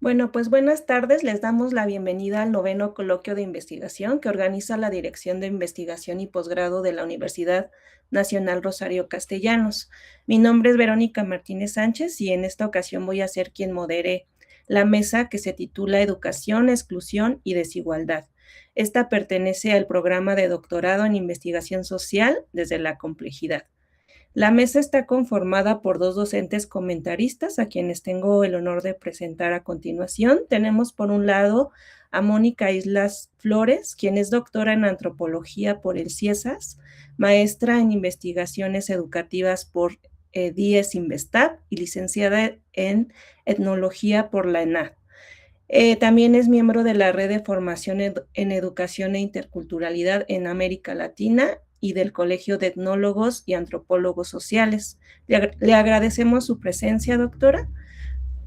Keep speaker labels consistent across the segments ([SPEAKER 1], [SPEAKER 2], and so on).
[SPEAKER 1] Bueno, pues buenas tardes. Les damos la bienvenida al noveno coloquio de investigación que organiza la Dirección de Investigación y Posgrado de la Universidad Nacional Rosario Castellanos. Mi nombre es Verónica Martínez Sánchez y en esta ocasión voy a ser quien modere la mesa que se titula Educación, Exclusión y Desigualdad. Esta pertenece al programa de doctorado en investigación social desde la complejidad. La mesa está conformada por dos docentes comentaristas, a quienes tengo el honor de presentar a continuación. Tenemos por un lado a Mónica Islas Flores, quien es doctora en antropología por el CIESAS, maestra en investigaciones educativas por DIES Investap y licenciada en etnología por la ENAD. También es miembro de la Red de Formación en Educación e Interculturalidad en América Latina y del Colegio de Etnólogos y Antropólogos Sociales. Le agradecemos su presencia, doctora.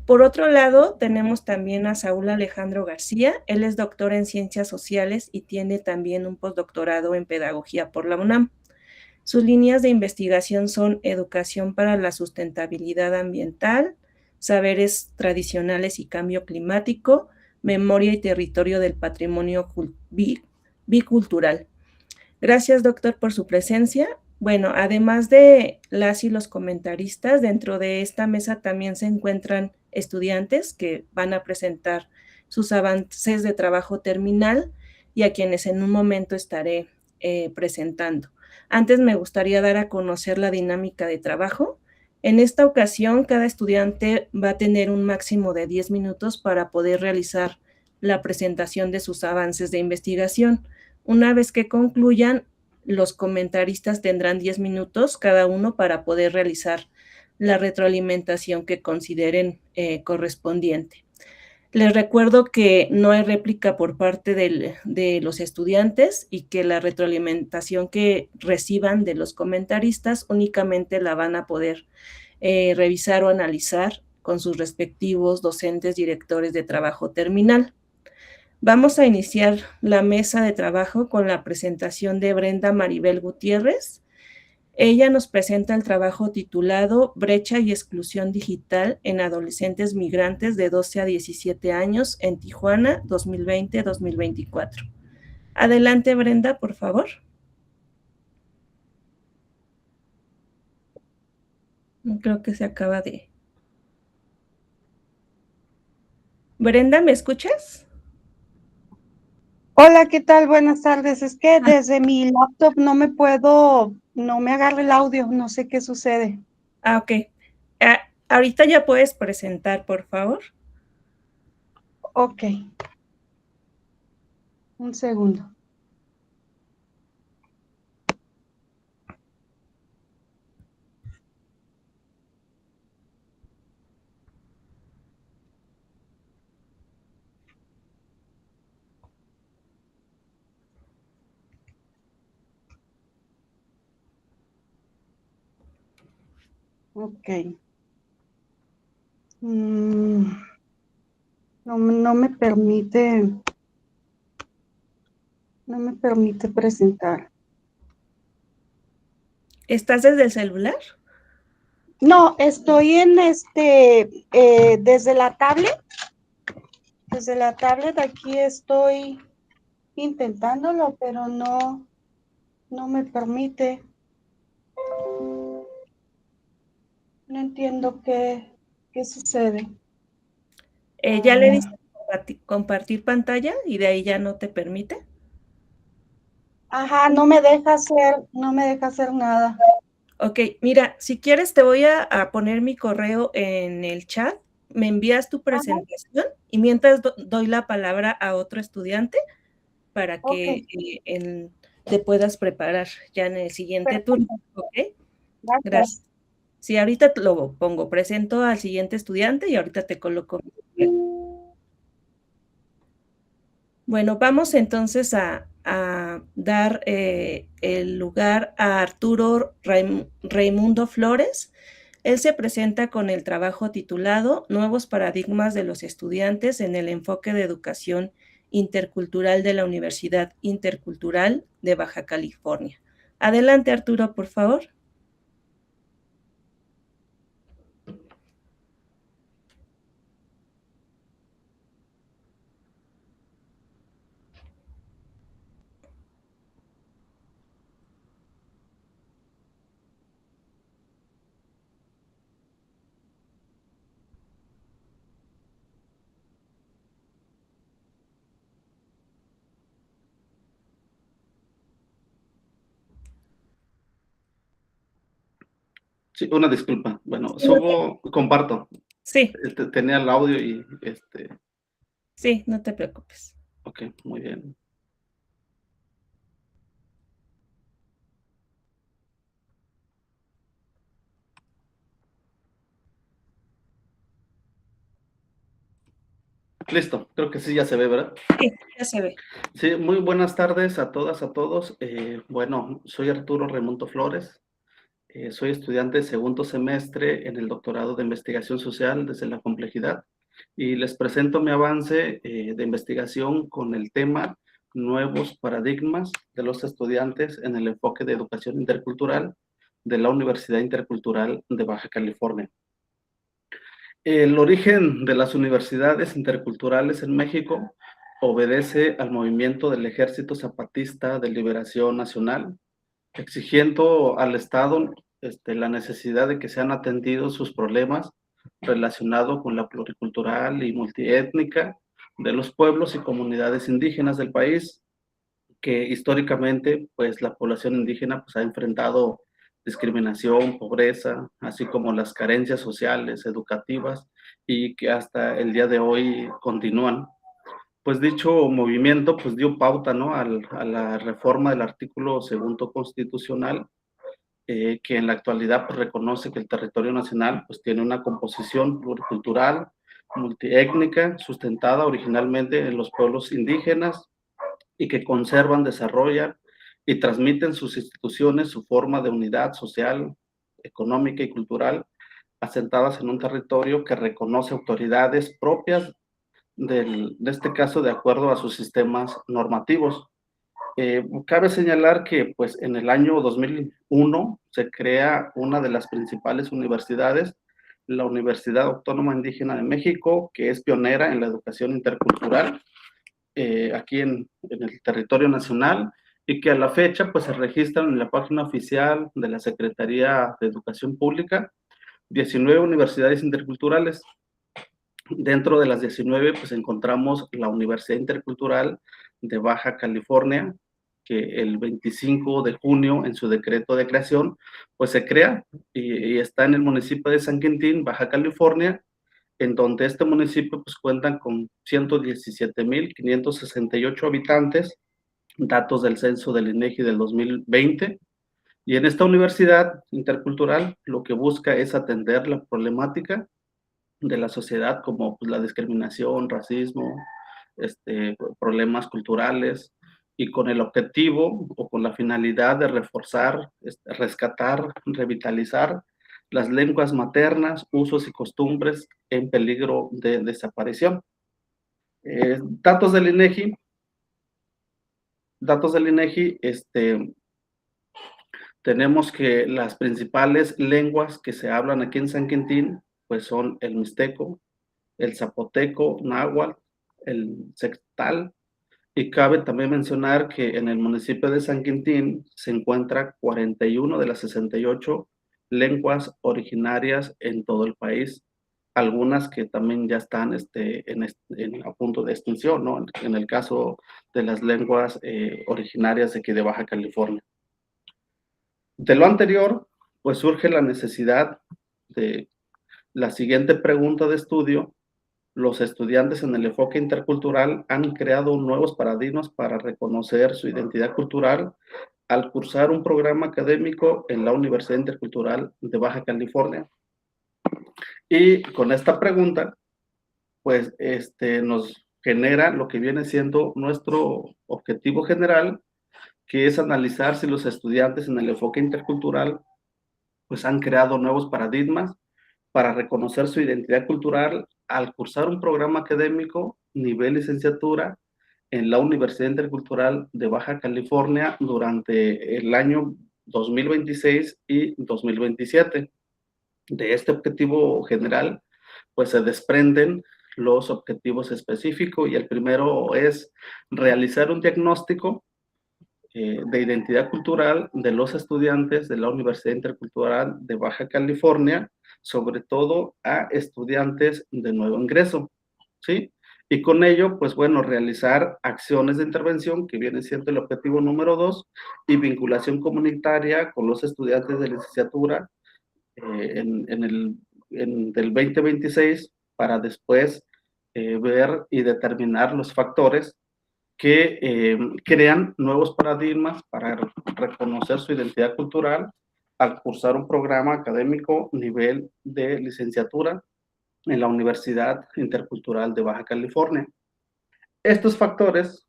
[SPEAKER 1] Por otro lado, tenemos también a Saúl Alejandro García. Él es doctor en Ciencias Sociales y tiene también un postdoctorado en Pedagogía por la UNAM. Sus líneas de investigación son educación para la sustentabilidad ambiental, saberes tradicionales y cambio climático, memoria y territorio del patrimonio bicultural. Gracias, doctor, por su presencia. Bueno, además de las y los comentaristas, dentro de esta mesa también se encuentran estudiantes que van a presentar sus avances de trabajo terminal y a quienes en un momento estaré presentando. Antes me gustaría dar a conocer la dinámica de trabajo. En esta ocasión, cada estudiante va a tener un máximo de 10 minutos para poder realizar la presentación de sus avances de investigación. Una vez que concluyan, los comentaristas tendrán 10 minutos cada uno para poder realizar la retroalimentación que consideren correspondiente. Les recuerdo que no hay réplica por parte de los estudiantes y que la retroalimentación que reciban de los comentaristas únicamente la van a poder revisar o analizar con sus respectivos docentes directores de trabajo terminal. Vamos a iniciar la mesa de trabajo con la presentación de Brenda Maribel Gutiérrez. Ella nos presenta el trabajo titulado Brecha y Exclusión Digital en Adolescentes Migrantes de 12 a 17 años en Tijuana 2020-2024. Adelante, Brenda, por favor. Creo que se acaba de... Brenda, ¿me escuchas?
[SPEAKER 2] Hola, ¿qué tal? Buenas tardes. Es que desde mi laptop no me agarra el audio, no sé qué sucede.
[SPEAKER 1] Ok. Ahorita ya puedes presentar, por favor.
[SPEAKER 2] Ok, un segundo. Ok. Mm, no me permite presentar.
[SPEAKER 1] ¿Estás desde el celular?
[SPEAKER 2] No, estoy desde la tablet aquí estoy intentándolo, pero no me permite. No entiendo qué sucede.
[SPEAKER 1] ¿Ya le diste compartir pantalla y de ahí ya no te permite?
[SPEAKER 2] Ajá, no me deja hacer nada.
[SPEAKER 1] Ok, mira, si quieres te voy a poner mi correo en el chat, me envías tu
[SPEAKER 2] Ajá,
[SPEAKER 1] presentación y mientras doy la palabra a otro estudiante para
[SPEAKER 2] ok,
[SPEAKER 1] que te puedas preparar ya en el siguiente turno,
[SPEAKER 2] perfecto.
[SPEAKER 1] ¿ok?
[SPEAKER 2] Gracias.
[SPEAKER 1] Gracias. Sí, ahorita lo pongo, presento al siguiente estudiante y ahorita te coloco. Bueno, vamos entonces a dar el lugar a Arturo Raimundo Flores. Él se presenta con el trabajo titulado Nuevos paradigmas de los estudiantes en el enfoque de educación intercultural de la Universidad Intercultural de Baja California. Adelante, Arturo, por favor.
[SPEAKER 3] Sí, una disculpa. Bueno,
[SPEAKER 1] Sí, no
[SPEAKER 3] solo comparto.
[SPEAKER 1] sí,
[SPEAKER 3] Tenía el audio y
[SPEAKER 1] sí, no te preocupes.
[SPEAKER 3] ok, muy bien. Listo, creo que sí ya se ve, ¿verdad?
[SPEAKER 1] Sí, ya se ve.
[SPEAKER 3] Sí, muy buenas tardes a todas, a todos. Bueno, soy Arturo Remonto Flores. Soy estudiante de segundo semestre en el doctorado de investigación social desde la complejidad y les presento mi avance de investigación con el tema Nuevos paradigmas de los estudiantes en el enfoque de educación intercultural de la Universidad Intercultural de Baja California. El origen de las universidades interculturales en México obedece al movimiento del Ejército Zapatista de Liberación Nacional, exigiendo al Estado la necesidad de que sean atendidos sus problemas relacionados con la pluricultural y multiétnica de los pueblos y comunidades indígenas del país, que históricamente pues la población indígena pues ha enfrentado discriminación, pobreza, así como las carencias sociales, educativas y que hasta el día de hoy continúan. Pues dicho movimiento pues dio pauta, ¿no?, a la reforma del artículo segundo constitucional, que en la actualidad pues, reconoce que el territorio nacional pues tiene una composición pluricultural, multiétnica, sustentada originalmente en los pueblos indígenas y que conservan, desarrollan y transmiten sus instituciones, su forma de unidad social, económica y cultural, asentadas en un territorio que reconoce autoridades propias de este caso de acuerdo a sus sistemas normativos. Cabe señalar que pues, en el año 2001 se crea una de las principales universidades, la Universidad Autónoma Indígena de México, que es pionera en la educación intercultural aquí en el territorio nacional y que a la fecha pues, se registran en la página oficial de la Secretaría de Educación Pública 19 universidades interculturales. Dentro de las 19 pues encontramos la Universidad Intercultural de Baja California, que el 25 de junio en su decreto de creación pues se crea y está en el municipio de San Quintín, Baja California, en donde este municipio pues cuenta con 117,568 habitantes, datos del censo del INEGI del 2020. Y en esta universidad intercultural lo que busca es atender la problemática de la sociedad como pues, la discriminación, racismo, problemas culturales y con el objetivo o con la finalidad de reforzar, rescatar, revitalizar las lenguas maternas, usos y costumbres en peligro de desaparición. Datos del INEGI, tenemos que las principales lenguas que se hablan aquí en San Quintín, pues son el mixteco, el zapoteco, náhuatl, el sectal, y cabe también mencionar que en el municipio de San Quintín se encuentra 41 de las 68 lenguas originarias en todo el país, algunas que también ya están a punto de extinción, ¿no? En el caso de las lenguas originarias de aquí de Baja California. De lo anterior, pues surge la necesidad de la siguiente pregunta de estudio. Los estudiantes en el enfoque intercultural han creado nuevos paradigmas para reconocer su identidad cultural al cursar un programa académico en la Universidad Intercultural de Baja California. Y con esta pregunta, pues nos genera lo que viene siendo nuestro objetivo general, que es analizar si los estudiantes en el enfoque intercultural pues han creado nuevos paradigmas para reconocer su identidad cultural al cursar un programa académico nivel licenciatura en la Universidad Intercultural de Baja California durante el año 2026 y 2027. De este objetivo general, pues se desprenden los objetivos específicos y el primero es realizar un diagnóstico de identidad cultural de los estudiantes de la Universidad Intercultural de Baja California, sobre todo a estudiantes de nuevo ingreso, ¿sí? Y con ello, pues bueno, realizar acciones de intervención, que viene siendo el objetivo número 2, y vinculación comunitaria con los estudiantes de licenciatura del 2026 para después ver y determinar los factores que crean nuevos paradigmas para reconocer su identidad cultural al cursar un programa académico nivel de licenciatura en la Universidad Intercultural de Baja California. Estos factores,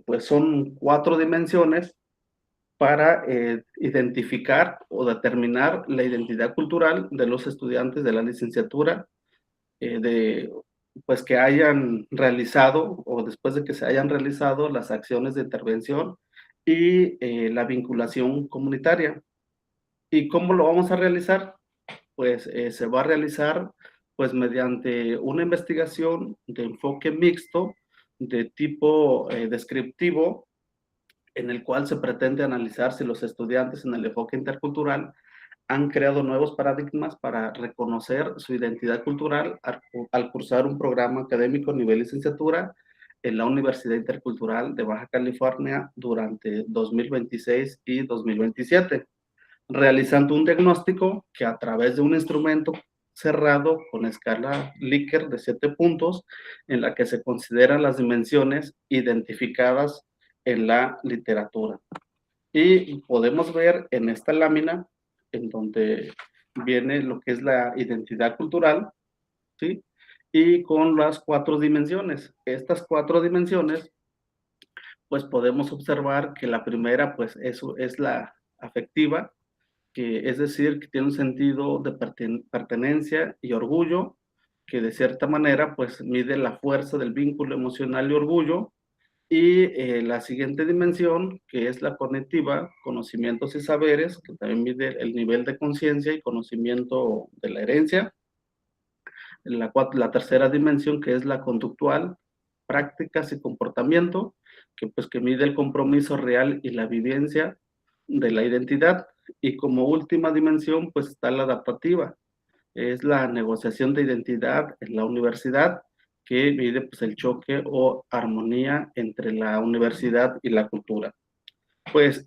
[SPEAKER 3] pues son 4 dimensiones para identificar o determinar la identidad cultural de los estudiantes de la licenciatura, pues que hayan realizado o después de que se hayan realizado las acciones de intervención y la vinculación comunitaria. ¿Y cómo lo vamos a realizar? Pues se va a realizar pues mediante una investigación de enfoque mixto de tipo descriptivo, en el cual se pretende analizar si los estudiantes en el enfoque intercultural han creado nuevos paradigmas para reconocer su identidad cultural al cursar un programa académico a nivel licenciatura en la Universidad Intercultural de Baja California durante 2026 y 2027, realizando un diagnóstico que a través de un instrumento cerrado con escala Likert de 7 puntos, en la que se consideran las dimensiones identificadas en la literatura. Y podemos ver en esta lámina, en donde viene lo que es la identidad cultural, ¿sí? Y con las 4 dimensiones. Estas 4 dimensiones, pues podemos observar que la primera, pues eso es la afectiva, que es decir, que tiene un sentido de pertenencia y orgullo, que de cierta manera, pues mide la fuerza del vínculo emocional y orgullo. Y la siguiente dimensión, que es la cognitiva, conocimientos y saberes, que también mide el nivel de conciencia y conocimiento de la herencia. La tercera dimensión, que es la conductual, prácticas y comportamiento, que mide el compromiso real y la vivencia de la identidad. Y como última dimensión, pues está la adaptativa, es la negociación de identidad en la universidad, que mide pues, el choque o armonía entre la universidad y la cultura. Pues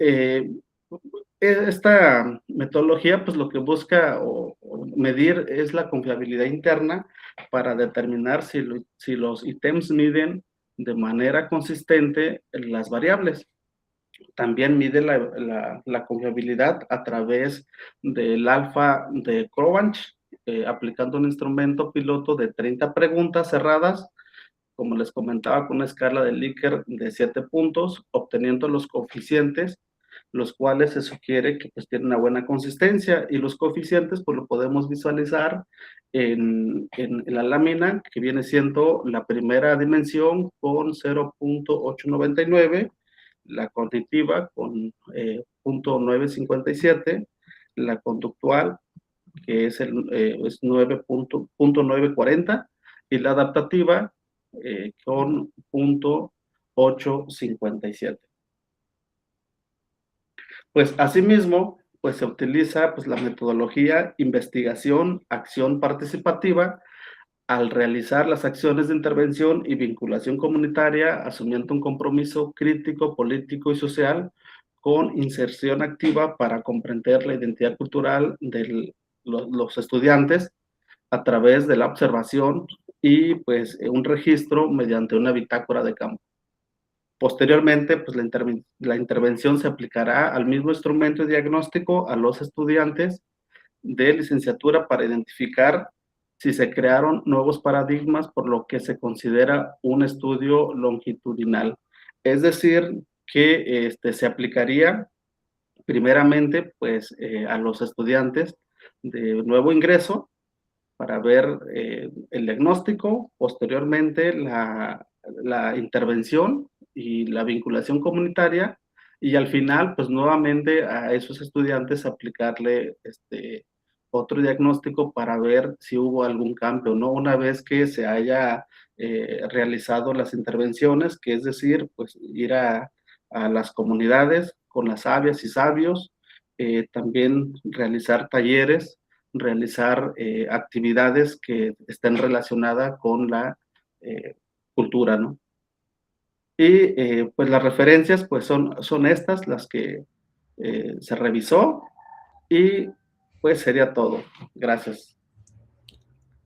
[SPEAKER 3] esta metodología pues lo que busca o medir es la confiabilidad interna para determinar si los ítems miden de manera consistente las variables. También mide la confiabilidad a través del alfa de Crovanch, aplicando un instrumento piloto de 30 preguntas cerradas, como les comentaba, con una escala de Likert de 7 puntos, obteniendo los coeficientes, los cuales se sugiere que pues tienen una buena consistencia, y los coeficientes pues lo podemos visualizar en la lámina, que viene siendo la primera dimensión con 0.899, la cognitiva con 0.957, la conductual, que es 9.940, y la adaptativa con 0.857. Pues asimismo, pues se utiliza pues la metodología investigación, acción participativa, al realizar las acciones de intervención y vinculación comunitaria, asumiendo un compromiso crítico, político y social, con inserción activa para comprender la identidad cultural de los estudiantes a través de la observación y pues un registro mediante una bitácora de campo. Posteriormente, pues la intervención se aplicará al mismo instrumento de diagnóstico a los estudiantes de licenciatura para identificar si se crearon nuevos paradigmas, por lo que se considera un estudio longitudinal. Es decir, que se aplicaría primeramente pues, a los estudiantes de nuevo ingreso para ver el diagnóstico, posteriormente la intervención y la vinculación comunitaria, y al final, pues nuevamente a esos estudiantes aplicarle otro diagnóstico para ver si hubo algún cambio, ¿no? Una vez que se haya realizado las intervenciones, que es decir, pues ir a las comunidades con las sabias y sabios, también realizar talleres, realizar actividades que estén relacionadas con la cultura, ¿no? Y pues las referencias pues son estas las que se revisó, y Pues sería todo. Gracias.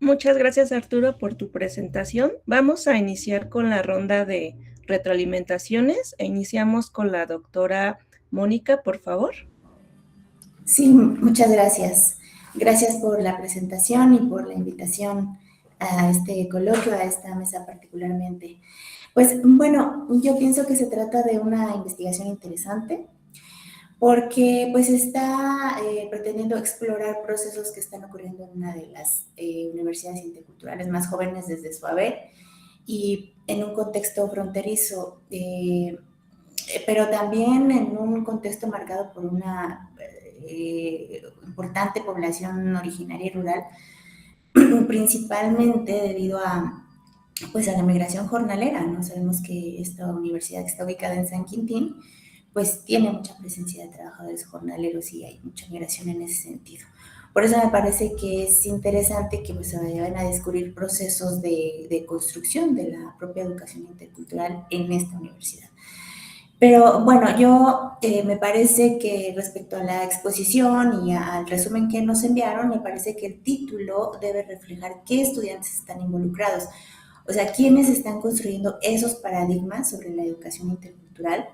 [SPEAKER 1] Muchas gracias, Arturo, por tu presentación. Vamos a iniciar con la ronda de retroalimentaciones e iniciamos con la doctora Mónica, por favor.
[SPEAKER 4] Sí, muchas gracias. Gracias por la presentación y por la invitación a este coloquio, a esta mesa particularmente. Pues bueno, yo pienso que se trata de una investigación interesante porque pues está pretendiendo explorar procesos que están ocurriendo en una de las universidades interculturales más jóvenes desde su haber y en un contexto fronterizo, pero también en un contexto marcado por una importante población originaria y rural, principalmente debido a, pues, a la migración jornalera, ¿no? Sabemos que esta universidad que está ubicada en San Quintín, pues tiene mucha presencia de trabajadores jornaleros y hay mucha migración en ese sentido. Por eso me parece que es interesante que pues, se vayan a descubrir procesos de construcción de la propia educación intercultural en esta universidad. Pero bueno, yo me parece que respecto a la exposición y al resumen que nos enviaron, me parece que el título debe reflejar qué estudiantes están involucrados, o sea, quiénes están construyendo esos paradigmas sobre la educación intercultural,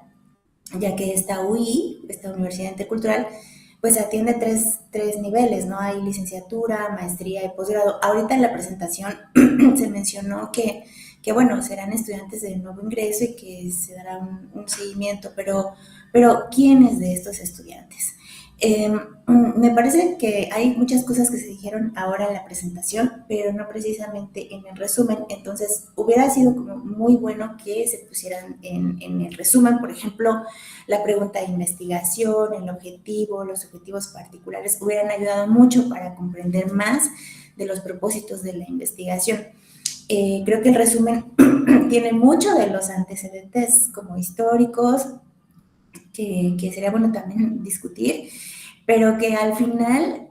[SPEAKER 4] ya que esta UI, esta Universidad Intercultural, pues atiende tres niveles, ¿no? Hay licenciatura, maestría y posgrado. Ahorita en la presentación se mencionó que, bueno, serán estudiantes de nuevo ingreso y que se dará un seguimiento, pero ¿quiénes de estos estudiantes? Me parece que hay muchas cosas que se dijeron ahora en la presentación, pero no precisamente en el resumen. Entonces, hubiera sido como muy bueno que se pusieran en el resumen, por ejemplo, la pregunta de investigación, el objetivo, los objetivos particulares, hubieran ayudado mucho para comprender más de los propósitos de la investigación. Creo que el resumen tiene mucho de los antecedentes como históricos, que sería bueno también discutir, pero que al final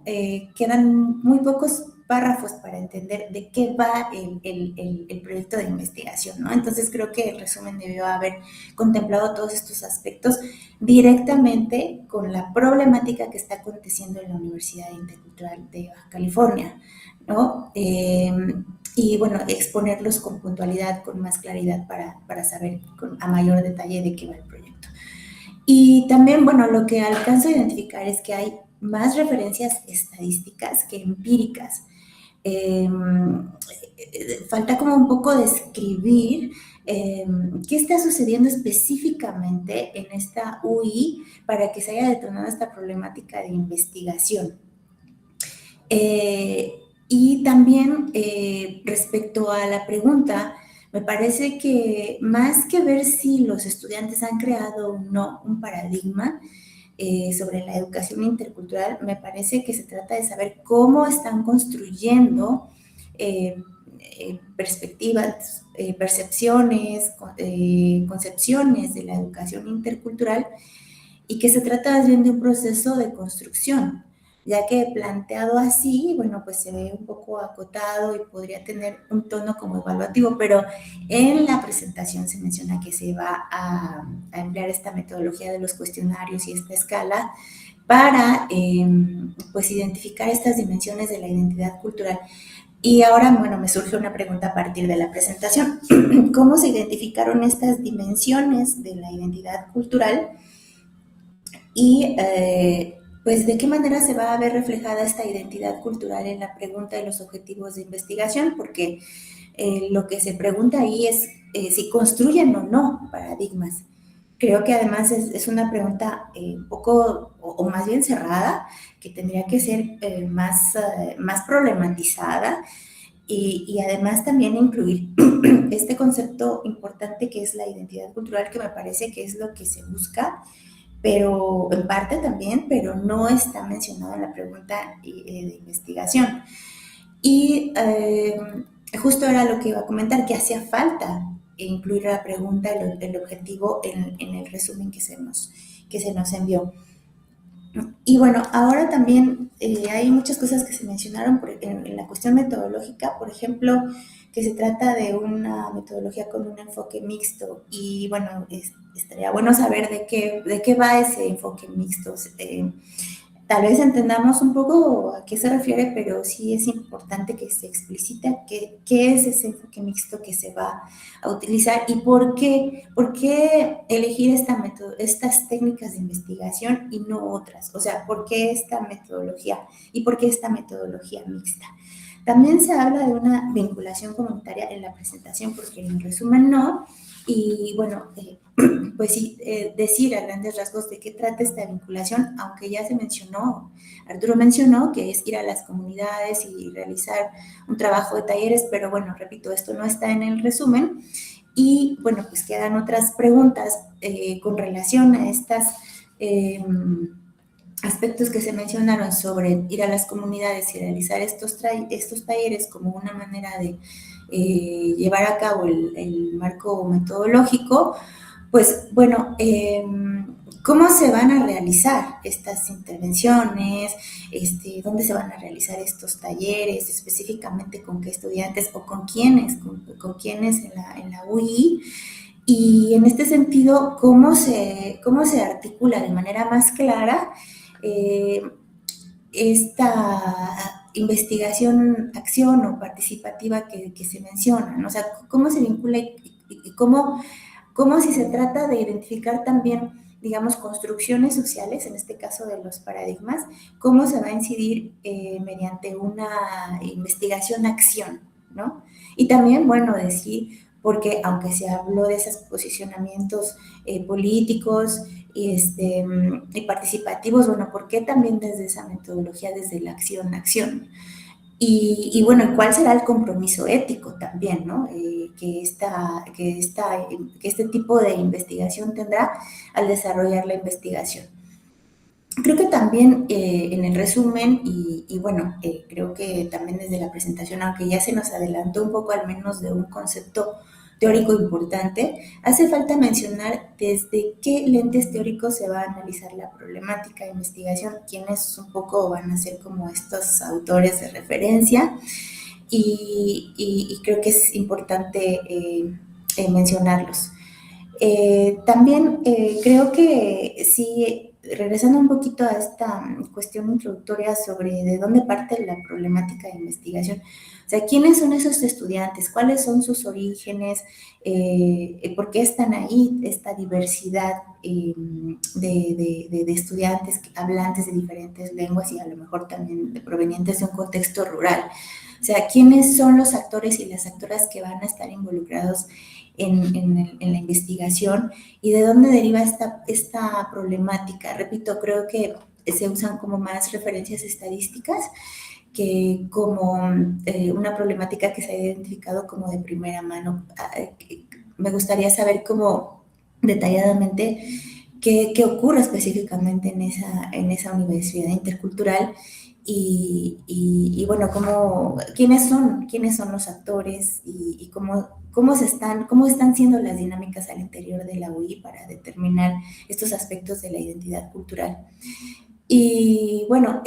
[SPEAKER 4] quedan muy pocos párrafos para entender de qué va el proyecto de investigación, ¿no? Entonces creo que el resumen debió haber contemplado todos estos aspectos directamente con la problemática que está aconteciendo en la Universidad Intercultural de Baja California, ¿no? Y bueno, exponerlos con puntualidad, con más claridad para saber a mayor detalle de qué va el proyecto. Y también, bueno, lo que alcanzo a identificar es que hay más referencias estadísticas que empíricas. Falta como un poco describir qué está sucediendo específicamente en esta UI para que se haya detonado esta problemática de investigación. Y también respecto a la pregunta, me parece que más que ver si los estudiantes han creado o no un paradigma sobre la educación intercultural, me parece que se trata de saber cómo están construyendo perspectivas, percepciones, concepciones de la educación intercultural y que se trata más bien de un proceso de construcción, ya que planteado así, bueno, pues se ve un poco acotado y podría tener un tono como evaluativo, pero en la presentación se menciona que se va a emplear esta metodología de los cuestionarios y esta escala para, pues, identificar estas dimensiones de la identidad cultural. Y ahora, bueno, me surge una pregunta a partir de la presentación. ¿Cómo se identificaron estas dimensiones de la identidad cultural? Y pues de qué manera se va a ver reflejada esta identidad cultural en la pregunta y los objetivos de investigación, porque lo que se pregunta ahí es si construyen o no paradigmas. Creo que además es una pregunta un poco, o más bien cerrada, que tendría que ser más problematizada y además también incluir este concepto importante que es la identidad cultural, que me parece que es lo que se busca, pero en parte también, pero no está mencionado en la pregunta de investigación. Y justo era lo que iba a comentar, que hacía falta incluir la pregunta, el objetivo en el resumen que se nos envió. Y bueno, ahora también hay muchas cosas que se mencionaron en la cuestión metodológica, por ejemplo, que se trata de una metodología con un enfoque mixto y bueno, estaría bueno saber de qué va ese enfoque mixto. tal vez entendamos un poco a qué se refiere, pero sí es importante que se explicite qué es ese enfoque mixto que se va a utilizar y por qué elegir estas técnicas de investigación y no otras. O sea, ¿por qué esta metodología y por qué esta metodología mixta? También se habla de una vinculación comunitaria en la presentación, porque en resumen no. Y bueno, pues sí, decir a grandes rasgos de qué trata esta vinculación, aunque ya se mencionó, Arturo mencionó que es ir a las comunidades y realizar un trabajo de talleres, pero bueno, repito, esto no está en el resumen. Y bueno, pues quedan otras preguntas con relación a estas aspectos que se mencionaron sobre ir a las comunidades y realizar estos talleres como una manera de llevar a cabo el marco metodológico. Pues bueno, ¿cómo se van a realizar estas intervenciones? ¿Dónde se van a realizar estos talleres? Específicamente con qué estudiantes o con quiénes, con quiénes en la UI. Y en este sentido, ¿cómo se articula de manera más clara esta investigación, acción o participativa que se menciona, ¿no? O sea, ¿cómo se vincula y cómo si se trata de identificar también, digamos, construcciones sociales, en este caso de los paradigmas, cómo se va a incidir mediante una investigación-acción, ¿no? Y también, bueno, decir, porque aunque se habló de esos posicionamientos políticos y participativos, bueno, ¿por qué también desde esa metodología, desde la acción-acción? Y bueno, ¿cuál será el compromiso ético también, ¿no? Que este tipo de investigación tendrá al desarrollar la investigación. Creo que también en el resumen, y bueno, creo que también desde la presentación, aunque ya se nos adelantó un poco al menos de un concepto teórico importante, hace falta mencionar desde qué lentes teóricos se va a analizar la problemática de investigación, quiénes un poco van a ser como estos autores de referencia, y creo que es importante mencionarlos. También creo que sí, regresando un poquito a esta cuestión introductoria sobre de dónde parte la problemática de investigación, o sea, ¿quiénes son esos estudiantes? ¿Cuáles son sus orígenes? ¿Por qué están ahí esta diversidad de estudiantes hablantes de diferentes lenguas y a lo mejor también provenientes de un contexto rural? O sea, ¿quiénes son los actores y las actoras que van a estar involucrados en la investigación y de dónde deriva esta problemática? Repito, creo que se usan como más referencias estadísticas que como una problemática que se ha identificado como de primera mano. Me gustaría saber cómo detalladamente qué ocurre específicamente en esa universidad intercultural y bueno, quiénes son los actores y cómo están siendo las dinámicas al interior de la UI para determinar estos aspectos de la identidad cultural. Y bueno,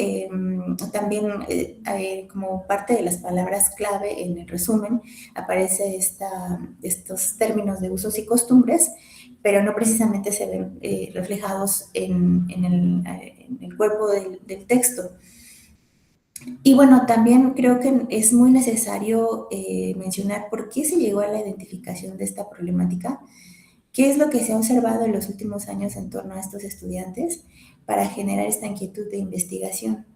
[SPEAKER 4] también como parte de las palabras clave en el resumen aparece estos términos de usos y costumbres, pero no precisamente se ven reflejados en el cuerpo del texto. Y bueno, también creo que es muy necesario mencionar por qué se llegó a la identificación de esta problemática, qué es lo que se ha observado en los últimos años en torno a estos estudiantes para generar esta inquietud de investigación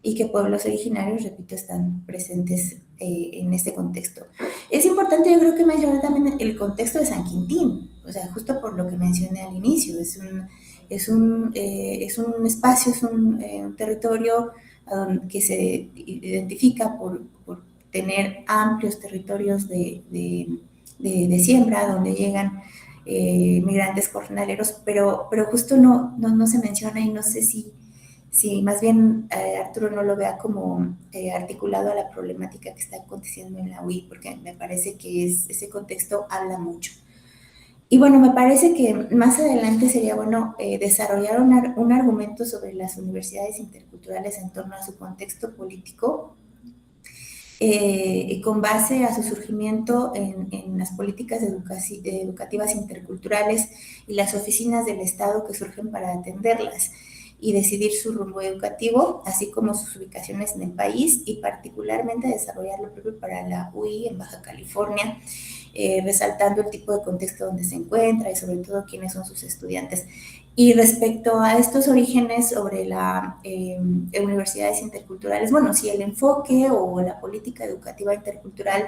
[SPEAKER 4] y que pueblos originarios, repito, están presentes en este contexto. Es importante, yo creo que mencionar también el contexto de San Quintín, o sea, justo por lo que mencioné al inicio, es un espacio, es un territorio que se identifica por tener amplios territorios de siembra, donde llegan migrantes jornaleros, pero justo no se menciona y no sé si más bien Arturo no lo vea como articulado a la problemática que está aconteciendo en la UI, porque me parece que ese contexto habla mucho. Y bueno, me parece que más adelante sería bueno desarrollar un argumento sobre las universidades interculturales en torno a su contexto político, con base a su surgimiento en las políticas educativas interculturales y las oficinas del Estado que surgen para atenderlas. y decidir su rumbo educativo, así como sus ubicaciones en el país y particularmente desarrollar lo propio para la UI en Baja California, resaltando el tipo de contexto donde se encuentra y sobre todo quiénes son sus estudiantes. Y respecto a estos orígenes sobre las universidades interculturales, bueno, si el enfoque o la política educativa intercultural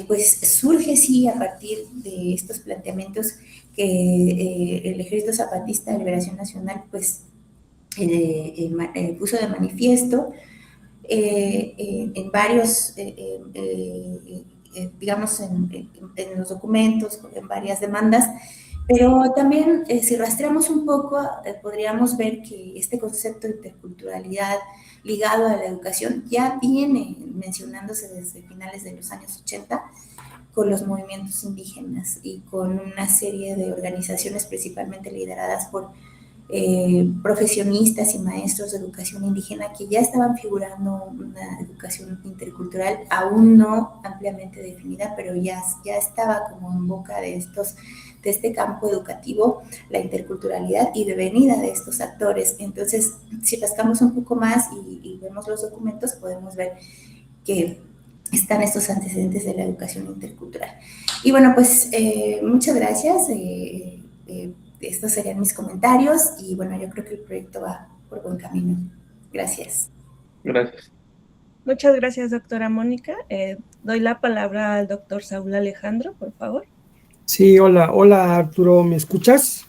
[SPEAKER 4] pues surge sí a partir de estos planteamientos que el Ejército Zapatista de Liberación Nacional pues puso de manifiesto en varios, digamos, en los documentos, en varias demandas, pero también si rastreamos un poco, podríamos ver que este concepto de interculturalidad ligado a la educación ya viene mencionándose desde finales de los años 80 con los movimientos indígenas y con una serie de organizaciones principalmente lideradas por profesionistas y maestros de educación indígena que ya estaban figurando una educación intercultural, aún no ampliamente definida, pero ya estaba como en boca de este campo educativo, la interculturalidad y devenida de estos actores. Entonces, si rascamos un poco más y vemos los documentos, podemos ver que están estos antecedentes de la educación intercultural. Y bueno, pues muchas gracias. Estos serían mis comentarios y bueno, yo creo que el proyecto va por buen camino. Gracias.
[SPEAKER 3] Gracias.
[SPEAKER 1] Muchas gracias, doctora Mónica. Doy la palabra al doctor Saúl Alejandro, por favor.
[SPEAKER 5] Sí, hola Arturo, ¿me escuchas?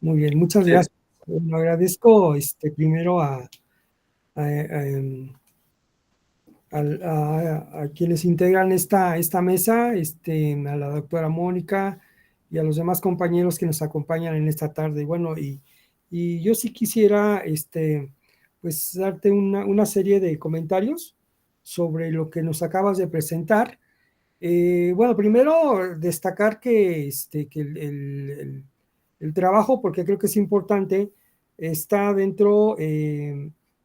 [SPEAKER 5] Muy bien, muchas gracias. Bueno, agradezco primero a quienes integran esta mesa, a la doctora Mónica y a los demás compañeros que nos acompañan en esta tarde. Bueno, y yo sí quisiera pues darte una serie de comentarios sobre lo que nos acabas de presentar. Bueno, primero destacar que el trabajo, porque creo que es importante, está dentro,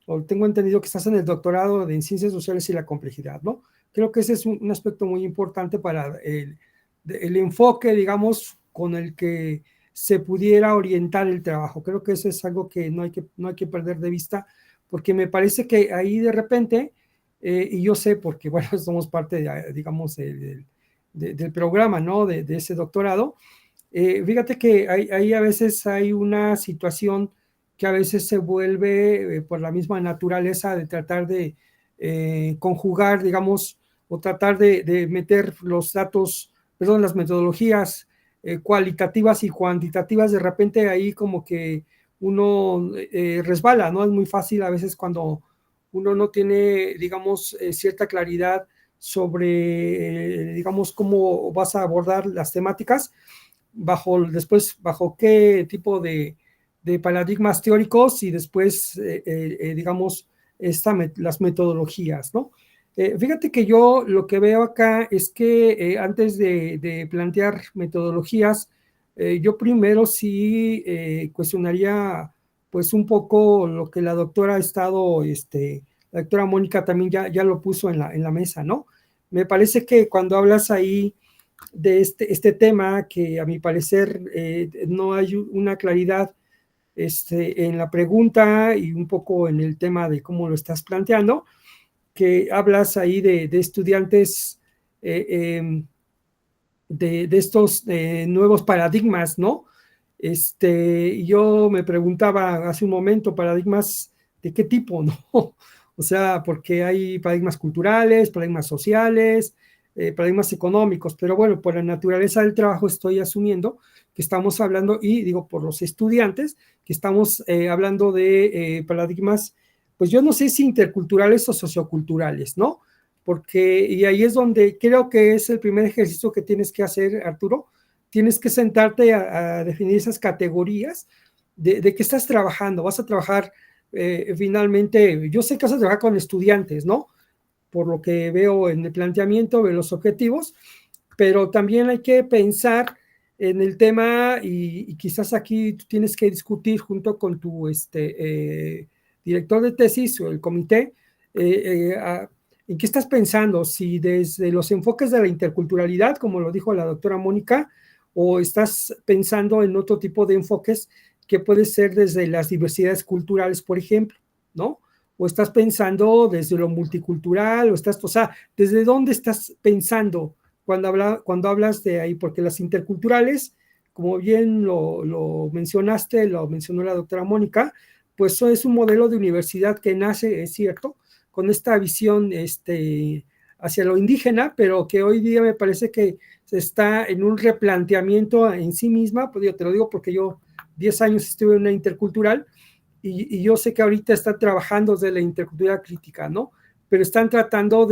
[SPEAKER 5] o tengo entendido que estás en el doctorado en Ciencias Sociales y la Complejidad, ¿no? Creo que ese es un aspecto muy importante para el enfoque, digamos, con el que se pudiera orientar el trabajo. Creo que eso es algo que no hay que perder de vista, porque me parece que ahí de repente, y yo sé porque, bueno, somos parte, digamos, del programa, ¿no? De ese doctorado. Fíjate que ahí a veces hay una situación que a veces se vuelve por la misma naturaleza de tratar de conjugar, digamos, o tratar de meter los datos, perdón, las metodologías cualitativas y cuantitativas, de repente ahí como que uno resbala, ¿no? Es muy fácil a veces cuando uno no tiene, digamos, cierta claridad sobre, digamos, cómo vas a abordar las temáticas, bajo qué tipo de paradigmas teóricos y después, digamos, las metodologías, ¿no? Fíjate que yo lo que veo acá es que antes de plantear metodologías, yo primero sí cuestionaría pues un poco lo que la doctora ha estado, la doctora Mónica también ya lo puso en la mesa, ¿no? Me parece que cuando hablas ahí de este tema, que a mi parecer no hay una claridad en la pregunta y un poco en el tema de cómo lo estás planteando, que hablas ahí de estudiantes de estos nuevos paradigmas, ¿no? Yo me preguntaba hace un momento, paradigmas de qué tipo, ¿no? O sea, porque hay paradigmas culturales, paradigmas sociales, paradigmas económicos, pero bueno, por la naturaleza del trabajo estoy asumiendo que estamos hablando, y digo por los estudiantes, que estamos hablando de paradigmas, pues yo no sé si interculturales o socioculturales, ¿no? Porque, y ahí es donde creo que es el primer ejercicio que tienes que hacer, Arturo. Tienes que sentarte a definir esas categorías de qué estás trabajando. Vas a trabajar finalmente, yo sé que vas a trabajar con estudiantes, ¿no? Por lo que veo en el planteamiento de los objetivos, pero también hay que pensar en el tema y quizás aquí tú tienes que discutir junto con tu director de tesis o el comité, ¿en qué estás pensando? Si desde los enfoques de la interculturalidad, como lo dijo la doctora Mónica, o estás pensando en otro tipo de enfoques que puede ser desde las diversidades culturales, por ejemplo, ¿no? O estás pensando desde lo multicultural, o sea, ¿desde dónde estás pensando cuando hablas de ahí? Porque las interculturales, como bien lo mencionaste, lo mencionó la doctora Mónica, pues eso es un modelo de universidad que nace, es cierto, con esta visión hacia lo indígena, pero que hoy día me parece que está en un replanteamiento en sí misma. Pues yo te lo digo porque yo 10 años estuve en una intercultural y yo sé que ahorita están trabajando desde la interculturalidad crítica, ¿no? Pero están tratando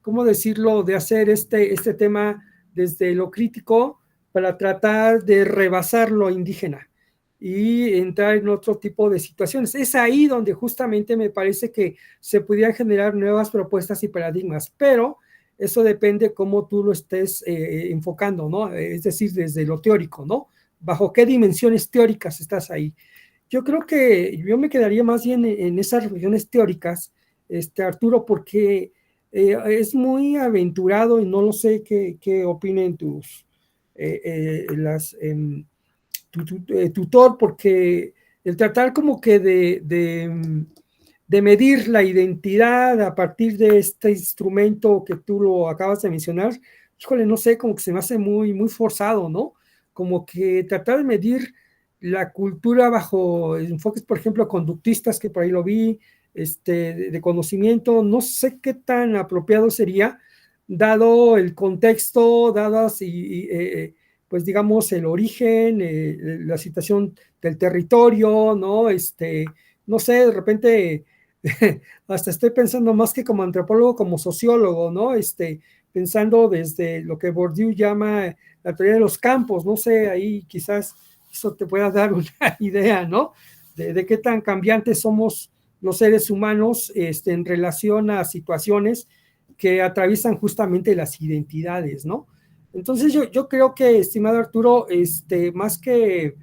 [SPEAKER 5] ¿cómo decirlo?, de hacer este tema desde lo crítico para tratar de rebasar lo indígena y entrar en otro tipo de situaciones. Es ahí donde justamente me parece que se pudieran generar nuevas propuestas y paradigmas, pero eso depende cómo tú lo estés enfocando, ¿no? Es decir, desde lo teórico, ¿no? ¿Bajo qué dimensiones teóricas estás ahí? Yo creo que yo me quedaría más bien en esas reflexiones teóricas, Arturo, porque es muy aventurado y no lo sé qué opinen tu tutor, porque el tratar como que de medir la identidad a partir de este instrumento que tú lo acabas de mencionar, híjole, no sé, como que se me hace muy, muy forzado, ¿no? Como que tratar de medir la cultura bajo enfoques, por ejemplo, conductistas, que por ahí lo vi, de conocimiento, no sé qué tan apropiado sería, dado el contexto, dadas pues digamos el origen, la situación del territorio, ¿no? No sé, de repente hasta estoy pensando más que como antropólogo, como sociólogo, ¿no? Pensando desde lo que Bourdieu llama la teoría de los campos, no sé, ahí quizás eso te pueda dar una idea, ¿no? De qué tan cambiantes somos los seres humanos en relación a situaciones que atraviesan justamente las identidades, ¿no? Entonces yo creo que, estimado Arturo, más que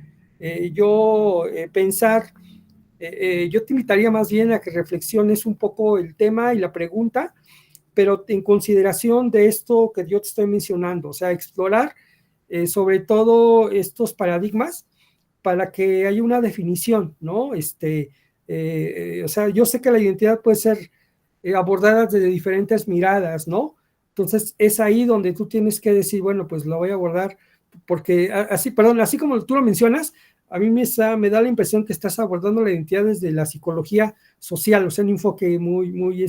[SPEAKER 5] yo pensar, yo te invitaría más bien a que reflexiones un poco el tema y la pregunta, pero en consideración de esto que yo te estoy mencionando, o sea, explorar sobre todo estos paradigmas para que haya una definición, ¿no? O sea, yo sé que la identidad puede ser abordada desde diferentes miradas, ¿no? Entonces es ahí donde tú tienes que decir, bueno, pues lo voy a abordar, porque así, perdón, así como tú lo mencionas, a mí me da la impresión que estás abordando la identidad desde la psicología social, o sea, un enfoque muy, muy,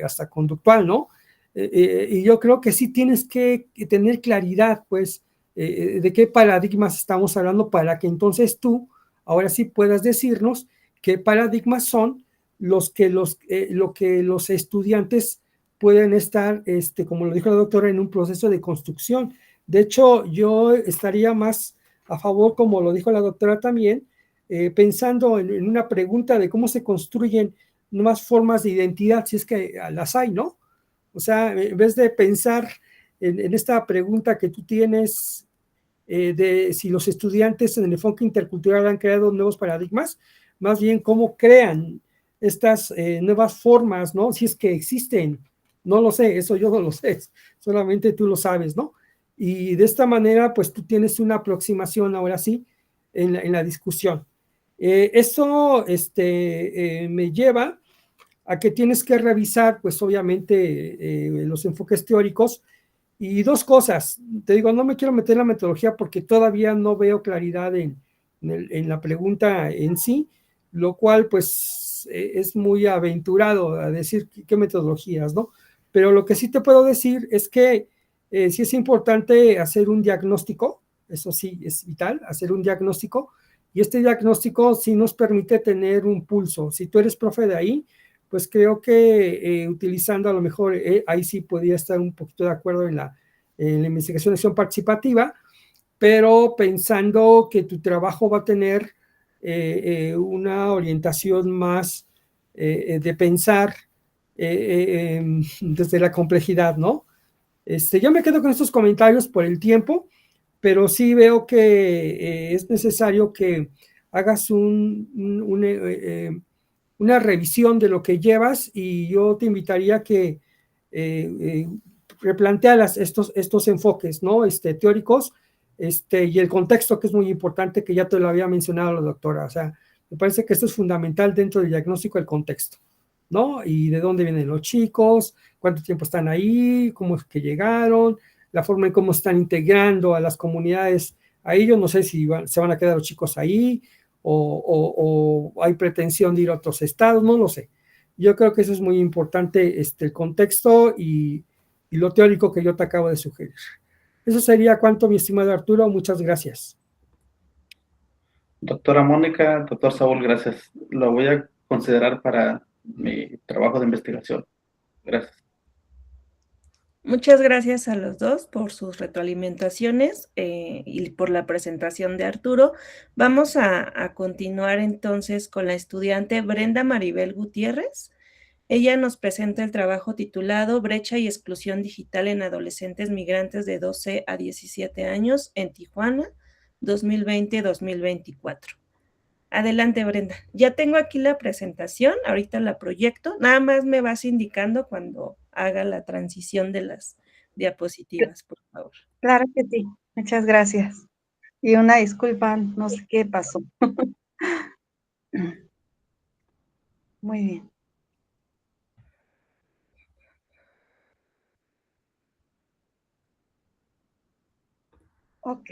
[SPEAKER 5] hasta conductual, ¿no? Y yo creo que sí tienes que tener claridad, pues, de qué paradigmas estamos hablando para que entonces tú, ahora sí puedas decirnos qué paradigmas son lo que los estudiantes pueden estar, como lo dijo la doctora, en un proceso de construcción. De hecho, yo estaría más a favor, como lo dijo la doctora también, pensando en una pregunta de cómo se construyen nuevas formas de identidad, si es que las hay, ¿no? O sea, en vez de pensar en esta pregunta que tú tienes de si los estudiantes en el enfoque intercultural han creado nuevos paradigmas, más bien cómo crean estas nuevas formas, ¿no? Si es que existen, no lo sé, eso yo no lo sé, solamente tú lo sabes, ¿no? Y de esta manera, pues tú tienes una aproximación ahora sí en la discusión. Eso me lleva a que tienes que revisar, pues obviamente, los enfoques teóricos. Y dos cosas, te digo, no me quiero meter en la metodología porque todavía no veo claridad en la pregunta en sí, lo cual pues es muy aventurado a decir qué metodologías, ¿no? Pero lo que sí te puedo decir es que sí es importante hacer un diagnóstico, eso sí es vital, hacer un diagnóstico, y este diagnóstico sí nos permite tener un pulso. Si tú eres profe de ahí, pues creo que utilizando a lo mejor, ahí sí podría estar un poquito de acuerdo en la investigación de acción participativa, pero pensando que tu trabajo va a tener una orientación más de pensar desde la complejidad, ¿no? Yo me quedo con estos comentarios por el tiempo, pero sí veo que es necesario que hagas una revisión de lo que llevas, y yo te invitaría a que replantearas estos enfoques, ¿no? Teóricos, y el contexto, que es muy importante, que ya te lo había mencionado la doctora. O sea, me parece que esto es fundamental dentro del diagnóstico, el contexto, ¿no? Y de dónde vienen los chicos, cuánto tiempo están ahí, cómo es que llegaron, la forma en cómo están integrando a las comunidades a ellos. No sé si se van a quedar los chicos ahí o hay pretensión de ir a otros estados, no lo sé. Yo creo que eso es muy importante, el contexto y lo teórico que yo te acabo de sugerir. Eso sería cuanto, mi estimado Arturo. Muchas gracias.
[SPEAKER 3] Doctora Mónica, doctor Saúl, gracias. Lo voy a considerar para mi trabajo de investigación. Gracias.
[SPEAKER 1] Muchas gracias a los dos por sus retroalimentaciones y por la presentación de Arturo. Vamos a continuar entonces con la estudiante Brenda Maribel Gutiérrez. Ella nos presenta el trabajo titulado Brecha y exclusión digital en adolescentes migrantes de 12 a 17 años en Tijuana, 2020-2024. Adelante, Brenda. Ya tengo aquí la presentación, ahorita la proyecto. Nada más me vas indicando cuando haga la transición de las diapositivas, por favor.
[SPEAKER 2] Claro que sí, muchas gracias. Y una disculpa, no sé qué pasó. Muy bien. Ok,